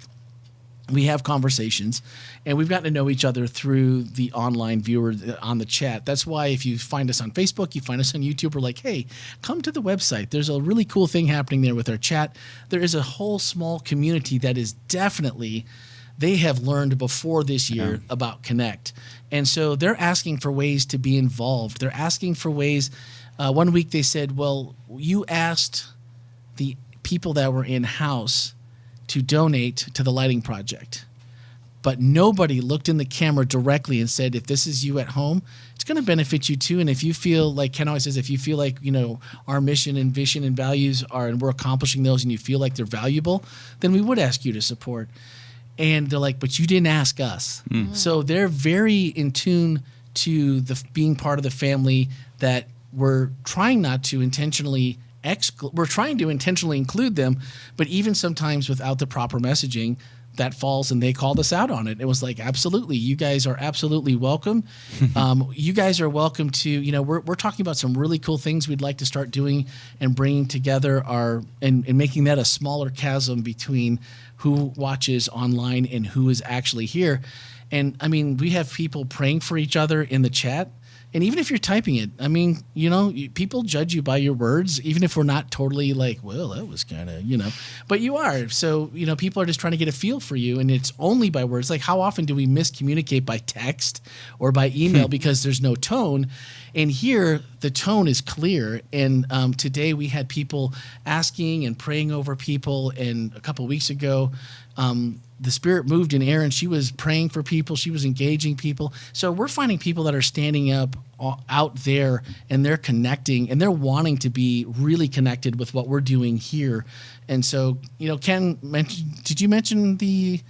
We have conversations, and we've gotten to know each other through the online viewer on the chat. That's why if you find us on Facebook, you find us on YouTube, we're like, hey, come to the website. There's a really cool thing happening there with our chat. There is a whole small community that is definitely, they have learned before this year about Connect. And so they're asking for ways to be involved. They're asking for ways. One week they said, well, you asked the people that were in-house to donate to the lighting project. But nobody looked in the camera directly and said, if this is you at home, it's going to benefit you too. And if you feel like Ken always says, if you feel like, our mission and vision and values are, and we're accomplishing those and you feel like they're valuable, then we would ask you to support. And they're like, but you didn't ask us. So they're very in tune to being part of the family that we're trying not to intentionally we're trying to intentionally include them, but even sometimes without the proper messaging, that falls and they called us out on it. It was like, absolutely, you guys are absolutely welcome. You guys are welcome to, we're talking about some really cool things we'd like to start doing and bringing together and making that a smaller chasm between who watches online and who is actually here. And I mean, we have people praying for each other in the chat. And even if you're typing it, I mean, people judge you by your words, even if we're not totally like, well, that was kind of, but you are. So, people are just trying to get a feel for you, and it's only by words. Like, how often do we miscommunicate by text or by email because there's no tone? And here, the tone is clear. And today we had people asking and praying over people. And a couple of weeks ago, the Spirit moved in Erin. She was praying for people. She was engaging people. So we're finding people that are standing up out there, and they're connecting, and they're wanting to be really connected with what we're doing here. And so, Ken, did you mention the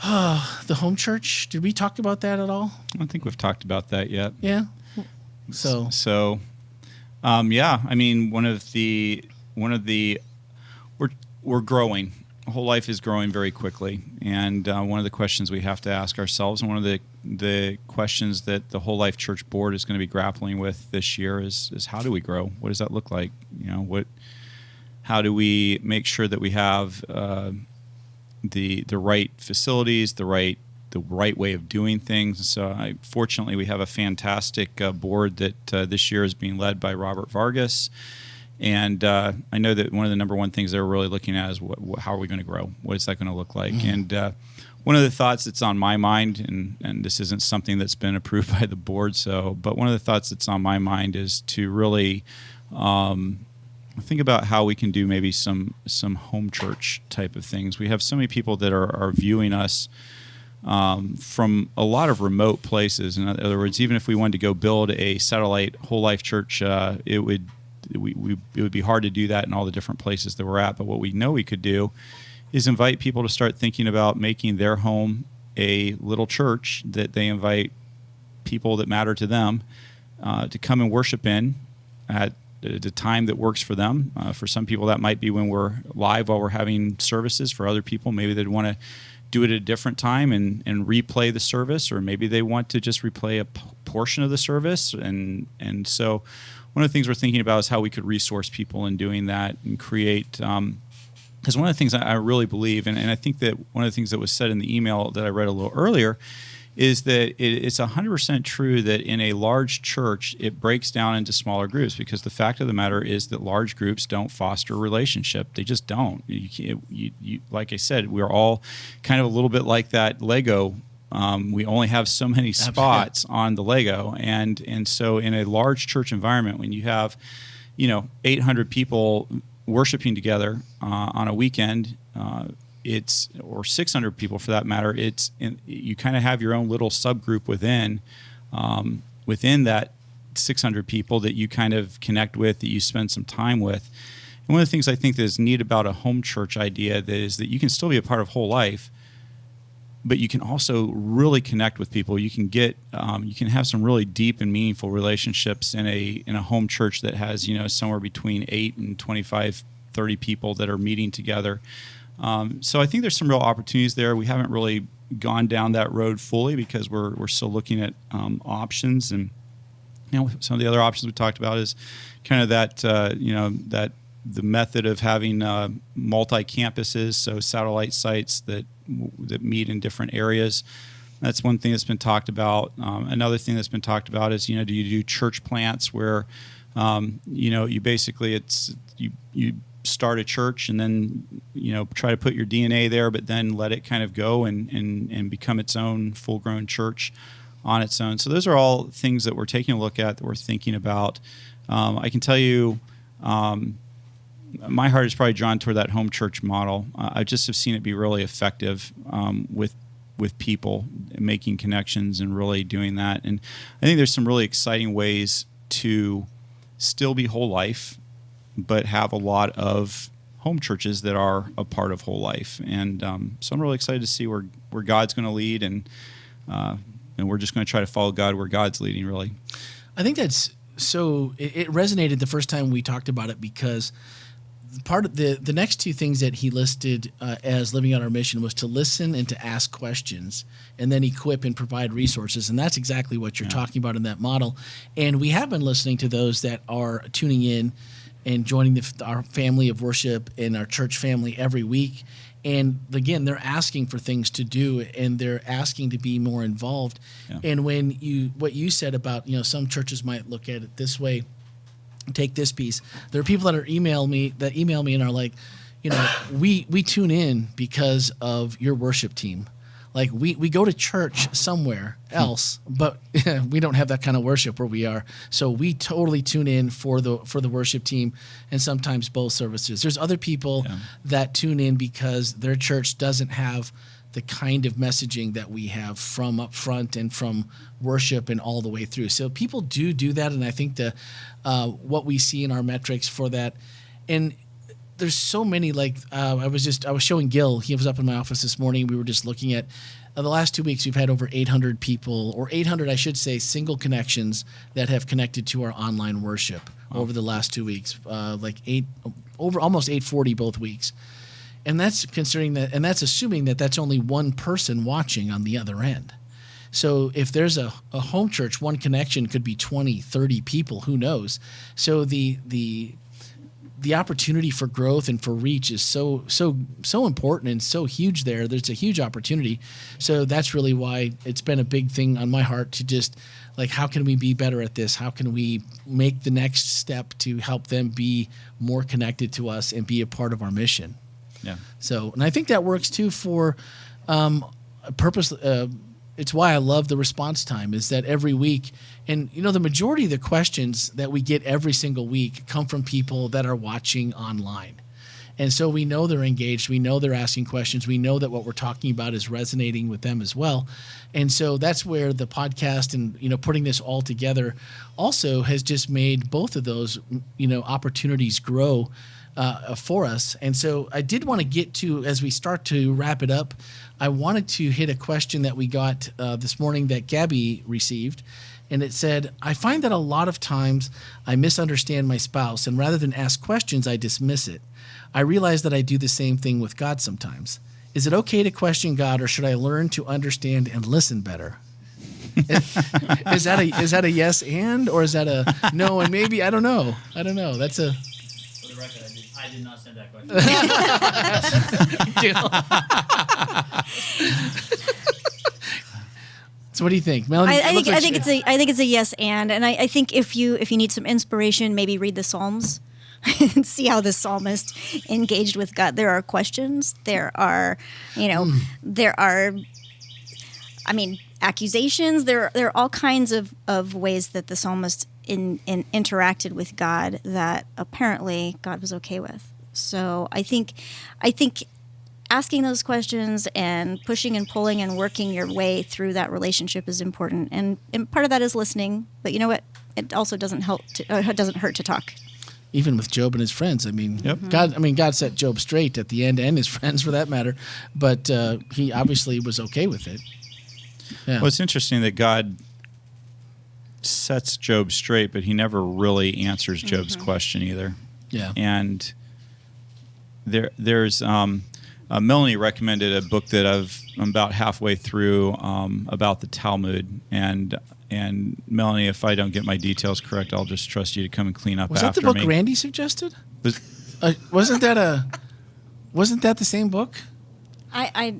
home church? Did we talk about that at all? I don't think we've talked about that yet. Yeah. Yeah. I mean, we're growing. WholeLife is growing very quickly, and one of the questions we have to ask ourselves, and one of the questions that the WholeLife Church Board is going to be grappling with this year is how do we grow? What does that look like? How do we make sure that we have the right facilities, the right way of doing things? So, fortunately, we have a fantastic board that this year is being led by Robert Vargas. And I know that one of the number one things they're really looking at is how are we going to grow? What is that going to look like? And one of the thoughts that's on my mind, and this isn't something that's been approved by the board, but one of the thoughts that's on my mind is to really think about how we can do maybe some home church type of things. We have so many people that are viewing us from a lot of remote places. In other words, even if we wanted to go build a satellite WholeLife church, it would be hard to do that in all the different places that we're at. But what we know we could do is invite people to start thinking about making their home a little church that they invite people that matter to them to come and worship in at the time that works for them. For some people, that might be when we're live while we're having services. For other people, maybe they'd want to do it at a different time and replay the service, or maybe they want to just replay a portion of the service. And so one of the things we're thinking about is how we could resource people in doing that and create, because one of the things I really believe, and I think that one of the things that was said in the email that I read a little earlier, is that it's 100% true that in a large church, it breaks down into smaller groups, because the fact of the matter is that large groups don't foster relationship. They just don't. You like I said, we're all kind of a little bit like that Lego. We only have so many spots on the Lego. And so in a large church environment, when you have, 800 people worshiping together on a weekend, or 600 people for that matter, you kind of have your own little subgroup within that 600 people that you kind of connect with, that you spend some time with. And one of the things I think that is neat about a home church idea is that you can still be a part of WholeLife, but you can also really connect with people. You can you can have some really deep and meaningful relationships in a home church that has somewhere between 8 and 25, 30 people that are meeting together. So I think there's some real opportunities there. We haven't really gone down that road fully because we're still looking at options, and some of the other options we talked about is kind of that that the method of having multi-campuses, so satellite sites that meet in different areas. That's one thing that's been talked about. Another thing that's been talked about is do you do church plants where you basically you start a church and then try to put your DNA there, but then let it kind of go and become its own full-grown church on its own. So those are all things that we're taking a look at, that we're thinking about. I can tell you, my heart is probably drawn toward that home church model. I just have seen it be really effective with people, making connections and really doing that. And I think there's some really exciting ways to still be WholeLife, but have a lot of home churches that are a part of WholeLife. And so I'm really excited to see where God's going to lead, and we're just going to try to follow God where God's leading, really. I think that's so. It resonated the first time we talked about it, because part of the next two things that he listed as living out our mission was to listen and to ask questions, and then equip and provide resources. And that's exactly what you're talking about in that model. And we have been listening to those that are tuning in and joining our family of worship and our church family every week. And again, they're asking for things to do, and they're asking to be more involved. Yeah. And what you said about, some churches might look at it this way, take this piece. There are people that email me and are like, we tune in because of your worship team. Like we go to church somewhere else, but we don't have that kind of worship where we are. So we totally tune in for the worship team, and sometimes both services. There's other people that tune in because their church doesn't have the kind of messaging that we have from up front and from worship and all the way through. So people do that, and I think what we see in our metrics for that, and there's so many, I was showing Gil, he was up in my office this morning, we were just looking at the last 2 weeks, we've had over 800 people, or 800, I should say, single connections that have connected to our online worship over the last 2 weeks, almost 840 both weeks. And that's considering that, and that's assuming that that's only one person watching on the other end. So if there's a home church, one connection could be 20, 30 people, who knows? So the opportunity for growth and for reach is so important and so huge there. There's a huge opportunity. So that's really why it's been a big thing on my heart to just, how can we be better at this? How can we make the next step to help them be more connected to us and be a part of our mission? Yeah. So, and I think that works too for a purpose. It's why I love the response time, is that every week, and the majority of the questions that we get every single week come from people that are watching online. And so we know they're engaged. We know they're asking questions. We know that what we're talking about is resonating with them as well. And so that's where the podcast and, putting this all together also has just made both of those, opportunities grow for us. And so I did want to get to, as we start to wrap it up, I wanted to hit a question that we got this morning that Gabby received. And it said, I find that a lot of times I misunderstand my spouse, and rather than ask questions, I dismiss it. I realize that I do the same thing with God sometimes. Is it okay to question God, or should I learn to understand and listen better? Is that a yes and, or is that a no and maybe? I don't know. That's a... For the record, I did not send that question. So what do you think, Melanie? I think it's a yes and I think if you need some inspiration, maybe read the Psalms and see how the psalmist engaged with God. There are questions. There are accusations. There are all kinds of ways that the psalmist interacted with God that apparently God was okay with. So I think asking those questions and pushing and pulling and working your way through that relationship is important. And part of that is listening. But you know what? It also doesn't hurt to talk. Even with Job and his friends, Yep. God set Job straight at the end, and his friends for that matter. But he obviously was okay with it. Yeah. Well, it's interesting that God sets Job straight, but he never really answers Job's question either. Yeah. And there's Melanie recommended a book that I'm about halfway through about the Talmud, and Melanie, if I don't get my details correct, I'll just trust you to come and clean up Was after that the book me. Randy suggested? Wasn't that the same book? I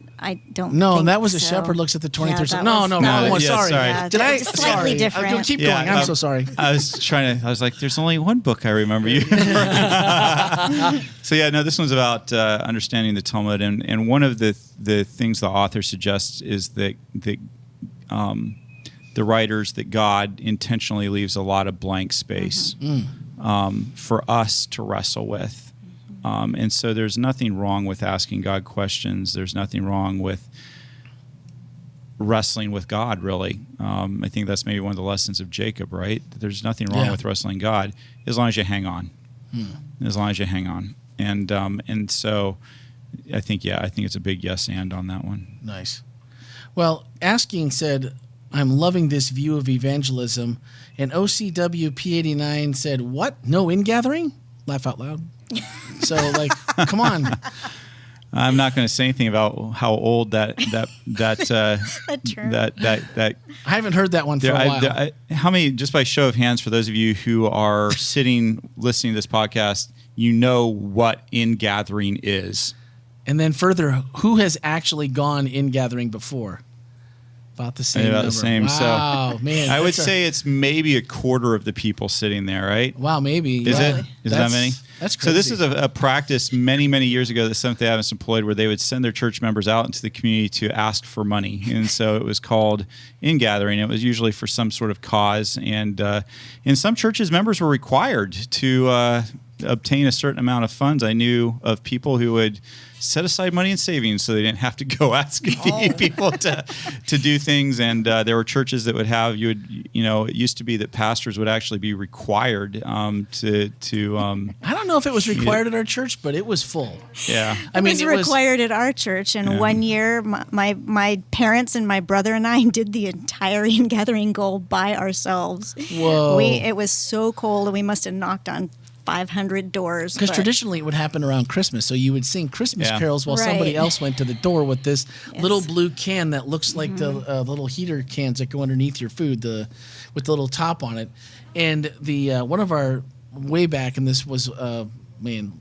don't. No, think that was A so. Shepherd Looks at the 23rd. Yeah, No, yeah, sorry. sorry. Yeah, Did I? just slightly Sorry. different. Keep going. I'm so sorry. I was like, there's only one book I remember you. So yeah, no, this one's about understanding the Talmud, and one of the things the author suggests is that the writers, that God intentionally leaves a lot of blank space for us to wrestle with. And so there's nothing wrong with asking God questions. There's nothing wrong with wrestling with God, really. I think that's maybe one of the lessons of Jacob, right? There's nothing wrong with wrestling God as long as you hang on. As long as you hang on. And so I think it's a big yes and on that one. Nice. Well, Asking said, I'm loving this view of evangelism. And OCW P89 said, what? No in-gathering? Laugh out loud. So, come on. I'm not going to say anything about how old that term. that I haven't heard that one for a while. How many, just by show of hands, for those of you who are sitting listening to this podcast, you know what in-gathering is? And then further, who has actually gone in-gathering before? About the same About number. the same. Wow, so man. I would say it's maybe a quarter of the people sitting there, right? Wow, maybe. Is Yeah. it? Is that many? That's crazy. So this is a practice many, many years ago that Seventh-day Adventists employed, where they would send their church members out into the community to ask for money. And so it was called in-gathering. It was usually for some sort of cause. And in some churches, members were required to obtain a certain amount of funds. I knew of people who would set aside money in savings so they didn't have to go ask people to do things. And there were churches that would have, it used to be that pastors would actually be required to I don't know if it was required at our church, but it was full. yeah. I mean, it was required at our church, and one year my parents and my brother and I did the entire in-gathering goal by ourselves. Whoa. It was so cold, and we must have knocked on 500 doors. Because but- traditionally it would happen around Christmas. So you would sing Christmas carols while somebody Right. else went to the door with this little blue can that looks like the little heater cans that go underneath your food, with the little top on it. And the one of our way back, and this was probably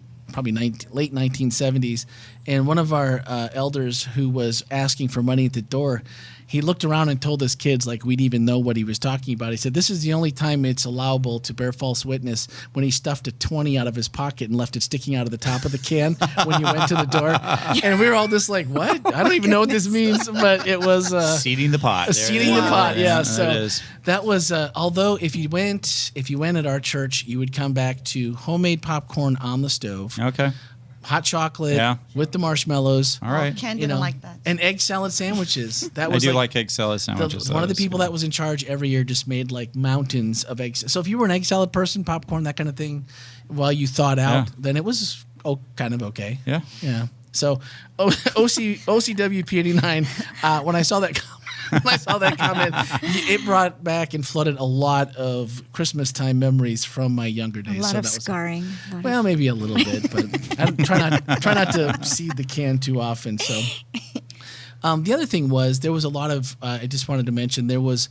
late 1970s, and one of our elders who was asking for money at the door, he looked around and told his kids, like we'd even know what he was talking about. He said, this is the only time it's allowable to bear false witness, when he stuffed a 20 out of his pocket and left it sticking out of the top of the can when you went to the door. And we were all just like, what? I don't even know what this means. But it was... seeding the pot. Seeding the pot, yeah. There So it is. that was, although if you went at our church, you would come back to homemade popcorn on the stove, Okay. hot chocolate Yeah. with the marshmallows. All right. Ken didn't like that. And egg salad sandwiches. That I was do like egg salad sandwiches. one of the people that was in charge every year just made like mountains of eggs. So if you were an egg salad person, popcorn, that kind of thing, while you thawed out, then it was kind of okay. Yeah. Yeah. So OCWP89, when I saw that when I saw that comment. It brought back and flooded a lot of Christmas time memories from my younger days. A lot so of that was scarring. well, maybe a little bit, but I try not to seed the can too often. So, the other thing was there was a lot of. I just wanted to mention there was.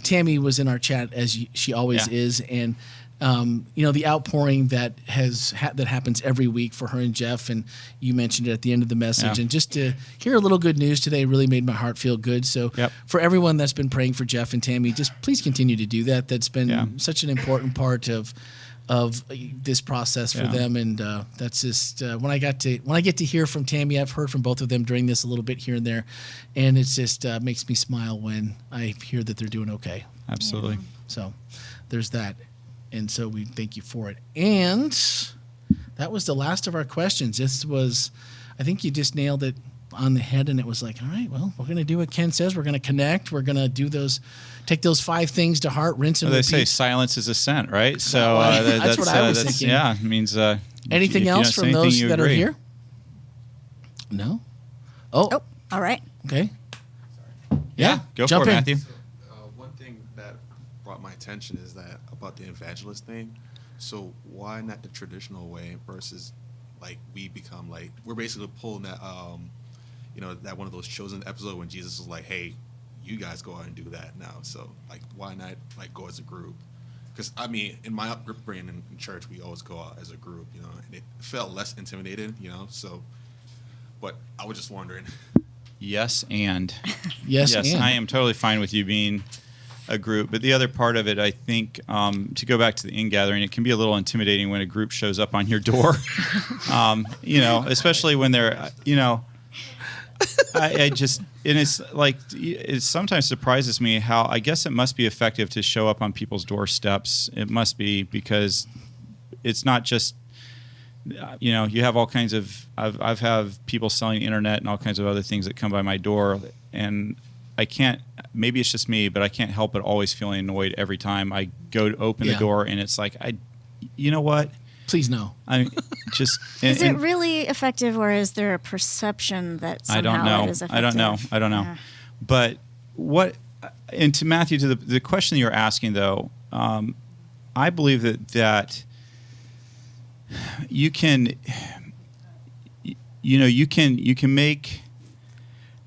Tammy was in our chat as she always is, and the outpouring that that happens every week for her and Jeff, and you mentioned it at the end of the message, and just to hear a little good news today really made my heart feel good. So for everyone that's been praying for Jeff and Tammy, just please continue to do that. That's been such an important part of this process for them, and that's just when I get to hear from Tammy, I've heard from both of them during this a little bit here and there, and it's just makes me smile when I hear that they're doing okay. Absolutely. So there's that, and so we thank you for it. And that was the last of our questions. This was, I think you just nailed it on the head, and it was like, all right, well, we're going to do what Ken says. We're going to connect. We're going to take those 5 things to heart, rinse and repeat. They say silence is assent, right? So that's what I was thinking. Yeah, it means. Anything else from those that are here? No? Oh, all right. Okay. Yeah, go jump for it, in. Matthew. One thing that brought my attention is that about the evangelist thing. So why not the traditional way versus like we become like we're basically pulling that that one of those chosen episodes when Jesus was like, hey, you guys go out and do that now. So like why not like go as a group? Because I mean in my upbringing in church we always go out as a group, and it felt less intimidated, so but I was just wondering. Yes, and yes, and. I am totally fine with you being a group. But the other part of it, I think, to go back to the in-gathering, it can be a little intimidating when a group shows up on your door. Especially when they're, I just, and it's like, it sometimes surprises me how, I guess it must be effective to show up on people's doorsteps. It must be, because it's not just, you have all kinds of, I've have people selling internet and all kinds of other things that come by my door, and I can't, maybe it's just me, but I can't help but always feeling annoyed every time I go to open the door, and it's like, you know what? Please no. I just is it really effective, or is there a perception that somehow I don't know. it is effective? I don't know. Yeah. But and to Matthew, to the question that you're asking though, I believe that you can, you can make.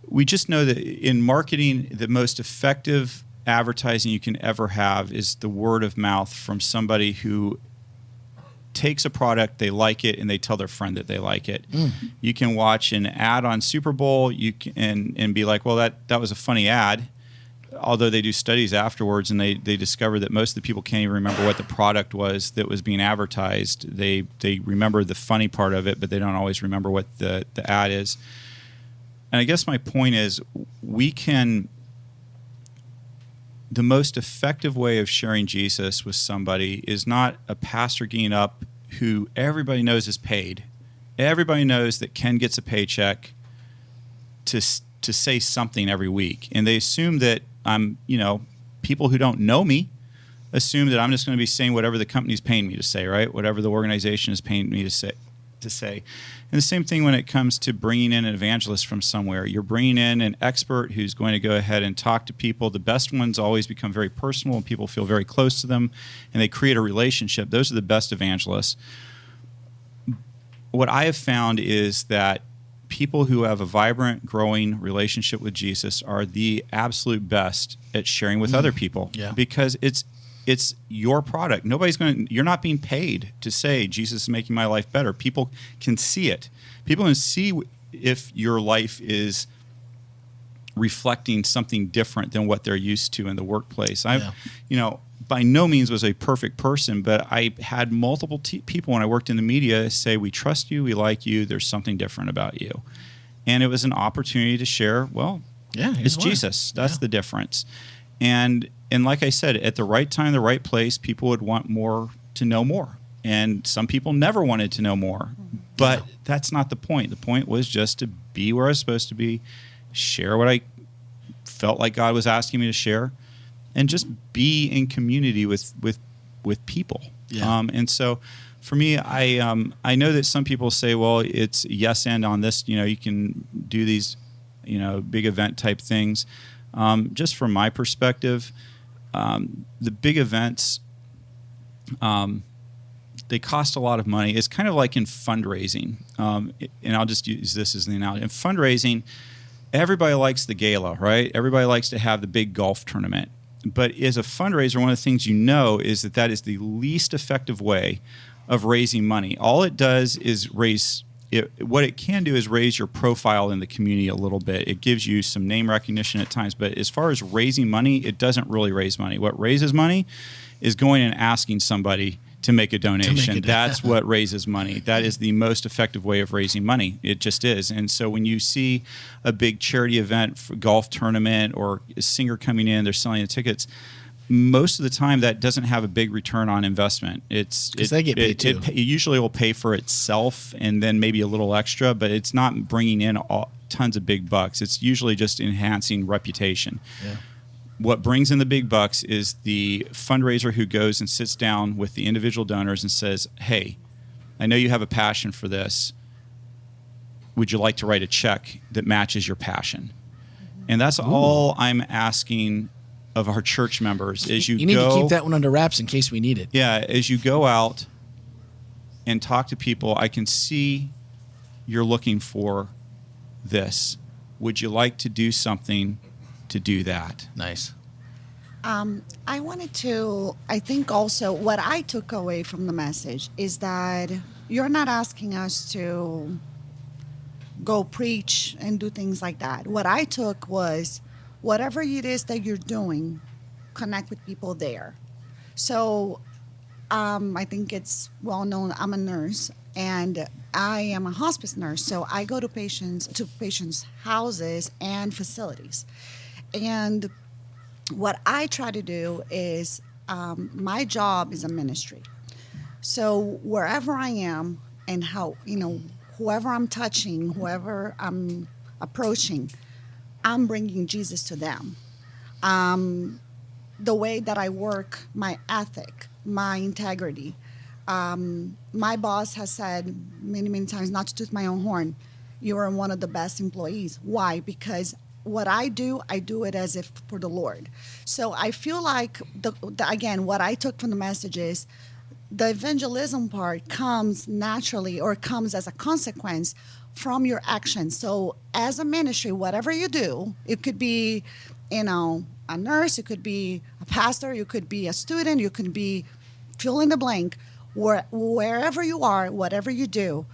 We just know that in marketing, the most effective advertising you can ever have is the word of mouth from somebody who takes a product, they like it, and they tell their friend that they like it. You can watch an ad on Super Bowl, and be like, well, that was a funny ad. Although they do studies afterwards, and they discover that most of the people can't even remember what the product was that was being advertised. They remember the funny part of it, but they don't always remember what the ad is. And I guess my point is, the most effective way of sharing Jesus with somebody is not a pastor getting up who everybody knows is paid. Everybody knows that Ken gets a paycheck to say something every week. And they assume that people who don't know me assume that I'm just going to be saying whatever the company's paying me to say, right? Whatever the organization is paying me to say. And the same thing when it comes to bringing in an evangelist from somewhere. You're bringing in an expert who's going to go ahead and talk to people. The best ones always become very personal, and people feel very close to them, and they create a relationship. Those are the best evangelists. What I have found is that people who have a vibrant, growing relationship with Jesus are the absolute best at sharing with other people, because it's your product. You're not being paid to say Jesus is making my life better. People can see it. People can see if your life is reflecting something different than what they're used to in the workplace. By no means was a perfect person, but I had multiple people when I worked in the media say, we trust you, we like you, there's something different about you. And it was an opportunity to share, it's Jesus. That's the difference. And like I said, at the right time, the right place, people would want to know more. And some people never wanted to know more. But that's not the point. The point was just to be where I was supposed to be, share what I felt like God was asking me to share, and just be in community with people. Yeah. And so for me, I know that some people say, well, it's yes and on this, you can do these big event type things. Just from my perspective, the big events, they cost a lot of money. It's kind of like in fundraising, and I'll just use this as the analogy. In fundraising, everybody likes the gala, right? Everybody likes to have the big golf tournament. But as a fundraiser, one of the things is that is the least effective way of raising money. All it does is what it can do is raise your profile in the community a little bit. It gives you some name recognition at times, but as far as raising money, it doesn't really raise money. What raises money is going and asking somebody to make a donation. That's what raises money. That is the most effective way of raising money. It just is. And so when you see a big charity event, for golf tournament, or a singer coming in, they're selling the tickets, most of the time that doesn't have a big return on investment. They get paid too. It usually will pay for itself and then maybe a little extra, but it's not bringing in tons of big bucks. It's usually just enhancing reputation. Yeah. What brings in the big bucks is the fundraiser who goes and sits down with the individual donors and says, hey, I know you have a passion for this. Would you like to write a check that matches your passion? And that's all I'm asking of our church members. You need to keep that one under wraps in case we need it. Yeah, as you go out and talk to people, I can see you're looking for this. Would you like to do something to do that? Nice. I think also what I took away from the message is that you're not asking us to go preach and do things like that. What I took was whatever it is that you're doing, connect with people there. So I think it's well known, I'm a nurse and I am a hospice nurse. So I go to patients' houses and facilities. And what I try to do is my job is a ministry. So wherever I am and whoever I'm touching, whoever I'm approaching, I'm bringing Jesus to them. The way that I work, my ethic, my integrity. My boss has said many, many times, not to toot my own horn, you are one of the best employees. Why? Because what I do it as if for the Lord. So I feel like, again, what I took from the message is the evangelism part comes naturally or comes as a consequence from your actions. So as a ministry, whatever you do, it could be, a nurse, it could be a pastor, you could be a student, you could be fill in the blank. Wherever you are, whatever you do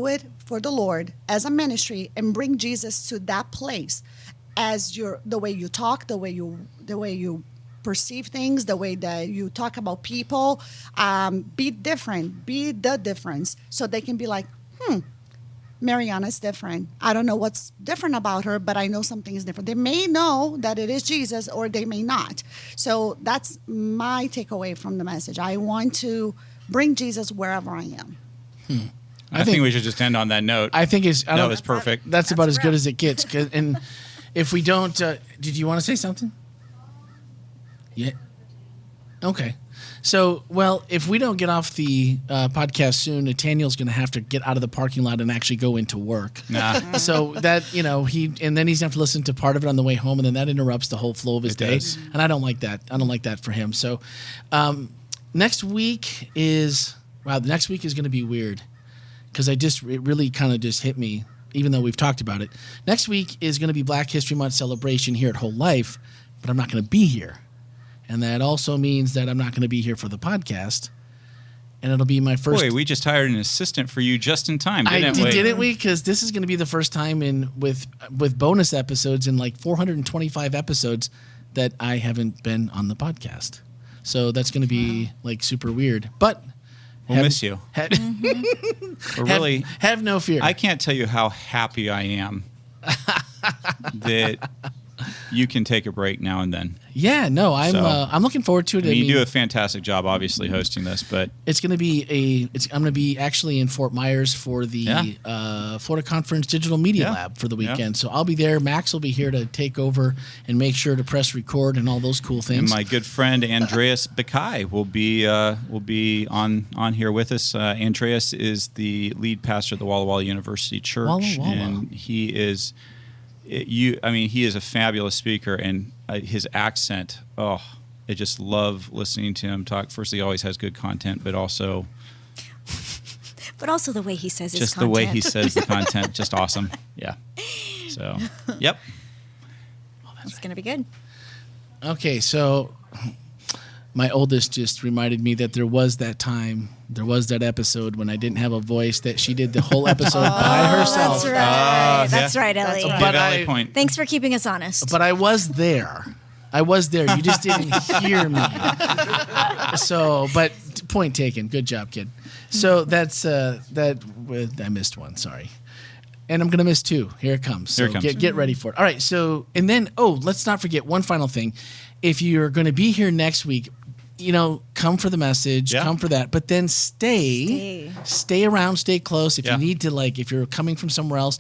it for the Lord as a ministry and bring Jesus to that place as the way you talk, the way you perceive things, the way that you talk about people. Be different, be the difference, so they can be like, Mariana's different. I don't know what's different about her, but I know something is different. They may know that it is Jesus or they may not. So that's my takeaway from the message. I want to bring Jesus wherever I am. I think we should just end on that note. I think it's perfect. That's about as good as it gets. And if we don't, did you want to say something? Yeah. Okay. So, if we don't get off the podcast soon, Nathaniel's going to have to get out of the parking lot and actually go into work. Nah. So that, he's going to have to listen to part of it on the way home, and then that interrupts the whole flow of his day. Does. And I don't like that. I don't like that for him. So next week is going to be weird because it really kind of just hit me, even though we've talked about it. Next week is going to be Black History Month celebration here at WholeLife, but I'm not going to be here. And that also means that I'm not going to be here for the podcast. And it'll be my first... Boy, we just hired an assistant for you just in time, didn't we? Didn't we? Because this is going to be the first time with bonus episodes in 425 episodes that I haven't been on the podcast. So that's going to be super weird. But... We'll miss you. Have no fear. I can't tell you how happy I am that you can take a break now and then. Yeah, no, I'm looking forward to it. You do a fantastic job, obviously, hosting this, but it's going to be I'm going to be actually in Fort Myers for the Florida Conference Digital Media Lab for the weekend. Yeah. So I'll be there. Max will be here to take over and make sure to press record and all those cool things. And my good friend Andreas Bakai will be on here with us. Andreas is the lead pastor of the Walla Walla University Church, Walla Walla. and he is he is a fabulous speaker, and his accent, I just love listening to him talk. First, he always has good content, but also the way he says his just content. the way he says the content, just awesome. Yeah. So, yep. It's going to be good. Okay, so my oldest just reminded me that there was that episode when I didn't have a voice, that she did the whole episode by herself. That's right. That's yeah. right, Ellie. But Ellie point. Thanks for keeping us honest. But I was there. You just didn't hear me. So, but point taken. Good job, kid. So that's I missed one. Sorry. And I'm going to miss two. Here it comes. So Here it comes. Get ready for it. All right. So, and then, let's not forget one final thing. If you're going to be here next week, come for the message, come for that, but then stay around, stay close. If you need to, if you're coming from somewhere else,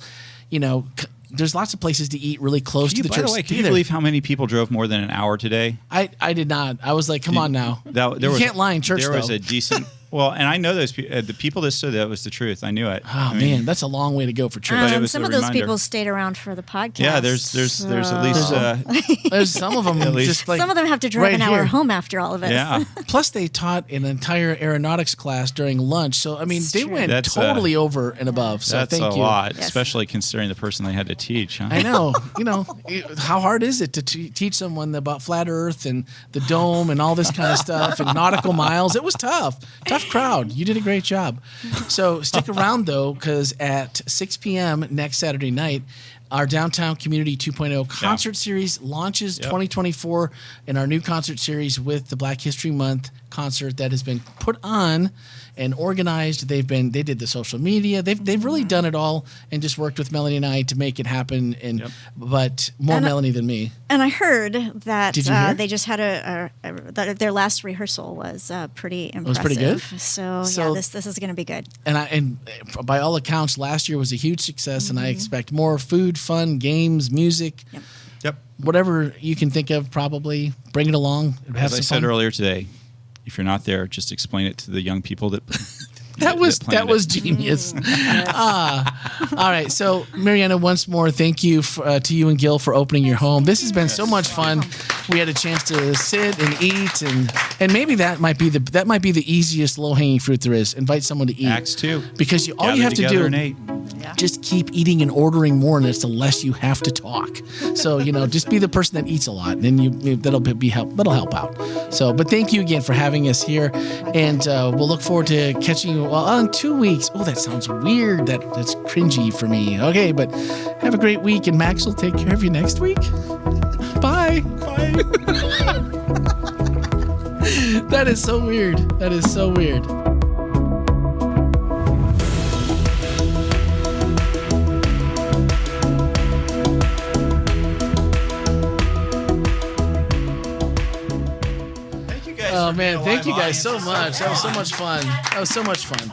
there's lots of places to eat really close to the church. By the way, can you believe how many people drove more than an hour today? I did not. I was like, come on now. You can't lie in church, There was a decent... Well, and I know those the people that said that was the truth. I knew it. Oh, man, that's a long way to go for church. But it was some a of those reminder. people stayed around for the podcast. Yeah, there's at least... There's some of them just some of them have to drive an hour home after all of it. Yeah. Plus, they taught an entire aeronautics class during lunch. So, I mean, they went That's, totally over and above. So, that's thank a you. lot, especially considering the person they had to teach. Huh? I know. How hard is it to teach someone about flat Earth and the dome and all this kind of stuff and nautical miles? It was tough. Tough crowd. You did a great job. So stick around, though, because at 6 p.m. next Saturday night, our Downtown Community 2.0 concert series launches 2024 in our new concert series with the Black History Month concert that has been put on and organized. They did the social media. They've really done it all and just worked with Melanie and I to make it happen. And but more Melanie than me. And I heard that Did you hear? they just had their last rehearsal was pretty impressive. It was pretty good? So this is going to be good. And by all accounts, last year was a huge success, and I expect more food, fun, games, music. Yep. Whatever you can think of, probably bring it along. Have As I said earlier today, if you're not there, just explain it to the young people that that was genius. All right. So, Mariana, once more, thank you to you and Gil for opening your home. This has been so much fun. We had a chance to sit and eat, and maybe that might be the easiest low hanging fruit there is. Invite someone to eat. Acts 2. Because all you have to do just keep eating and ordering more, and it's the less you have to talk. So just be the person that eats a lot, and then that'll help out. So, but thank you again for having us here, and we'll look forward to catching you in 2 weeks. Oh, that sounds weird. That's cringy for me. Okay, but have a great week, and Max will take care of you next week. Bye. Bye. That is so weird. Thank you guys. Oh man, thank you guys so much. That was so much fun.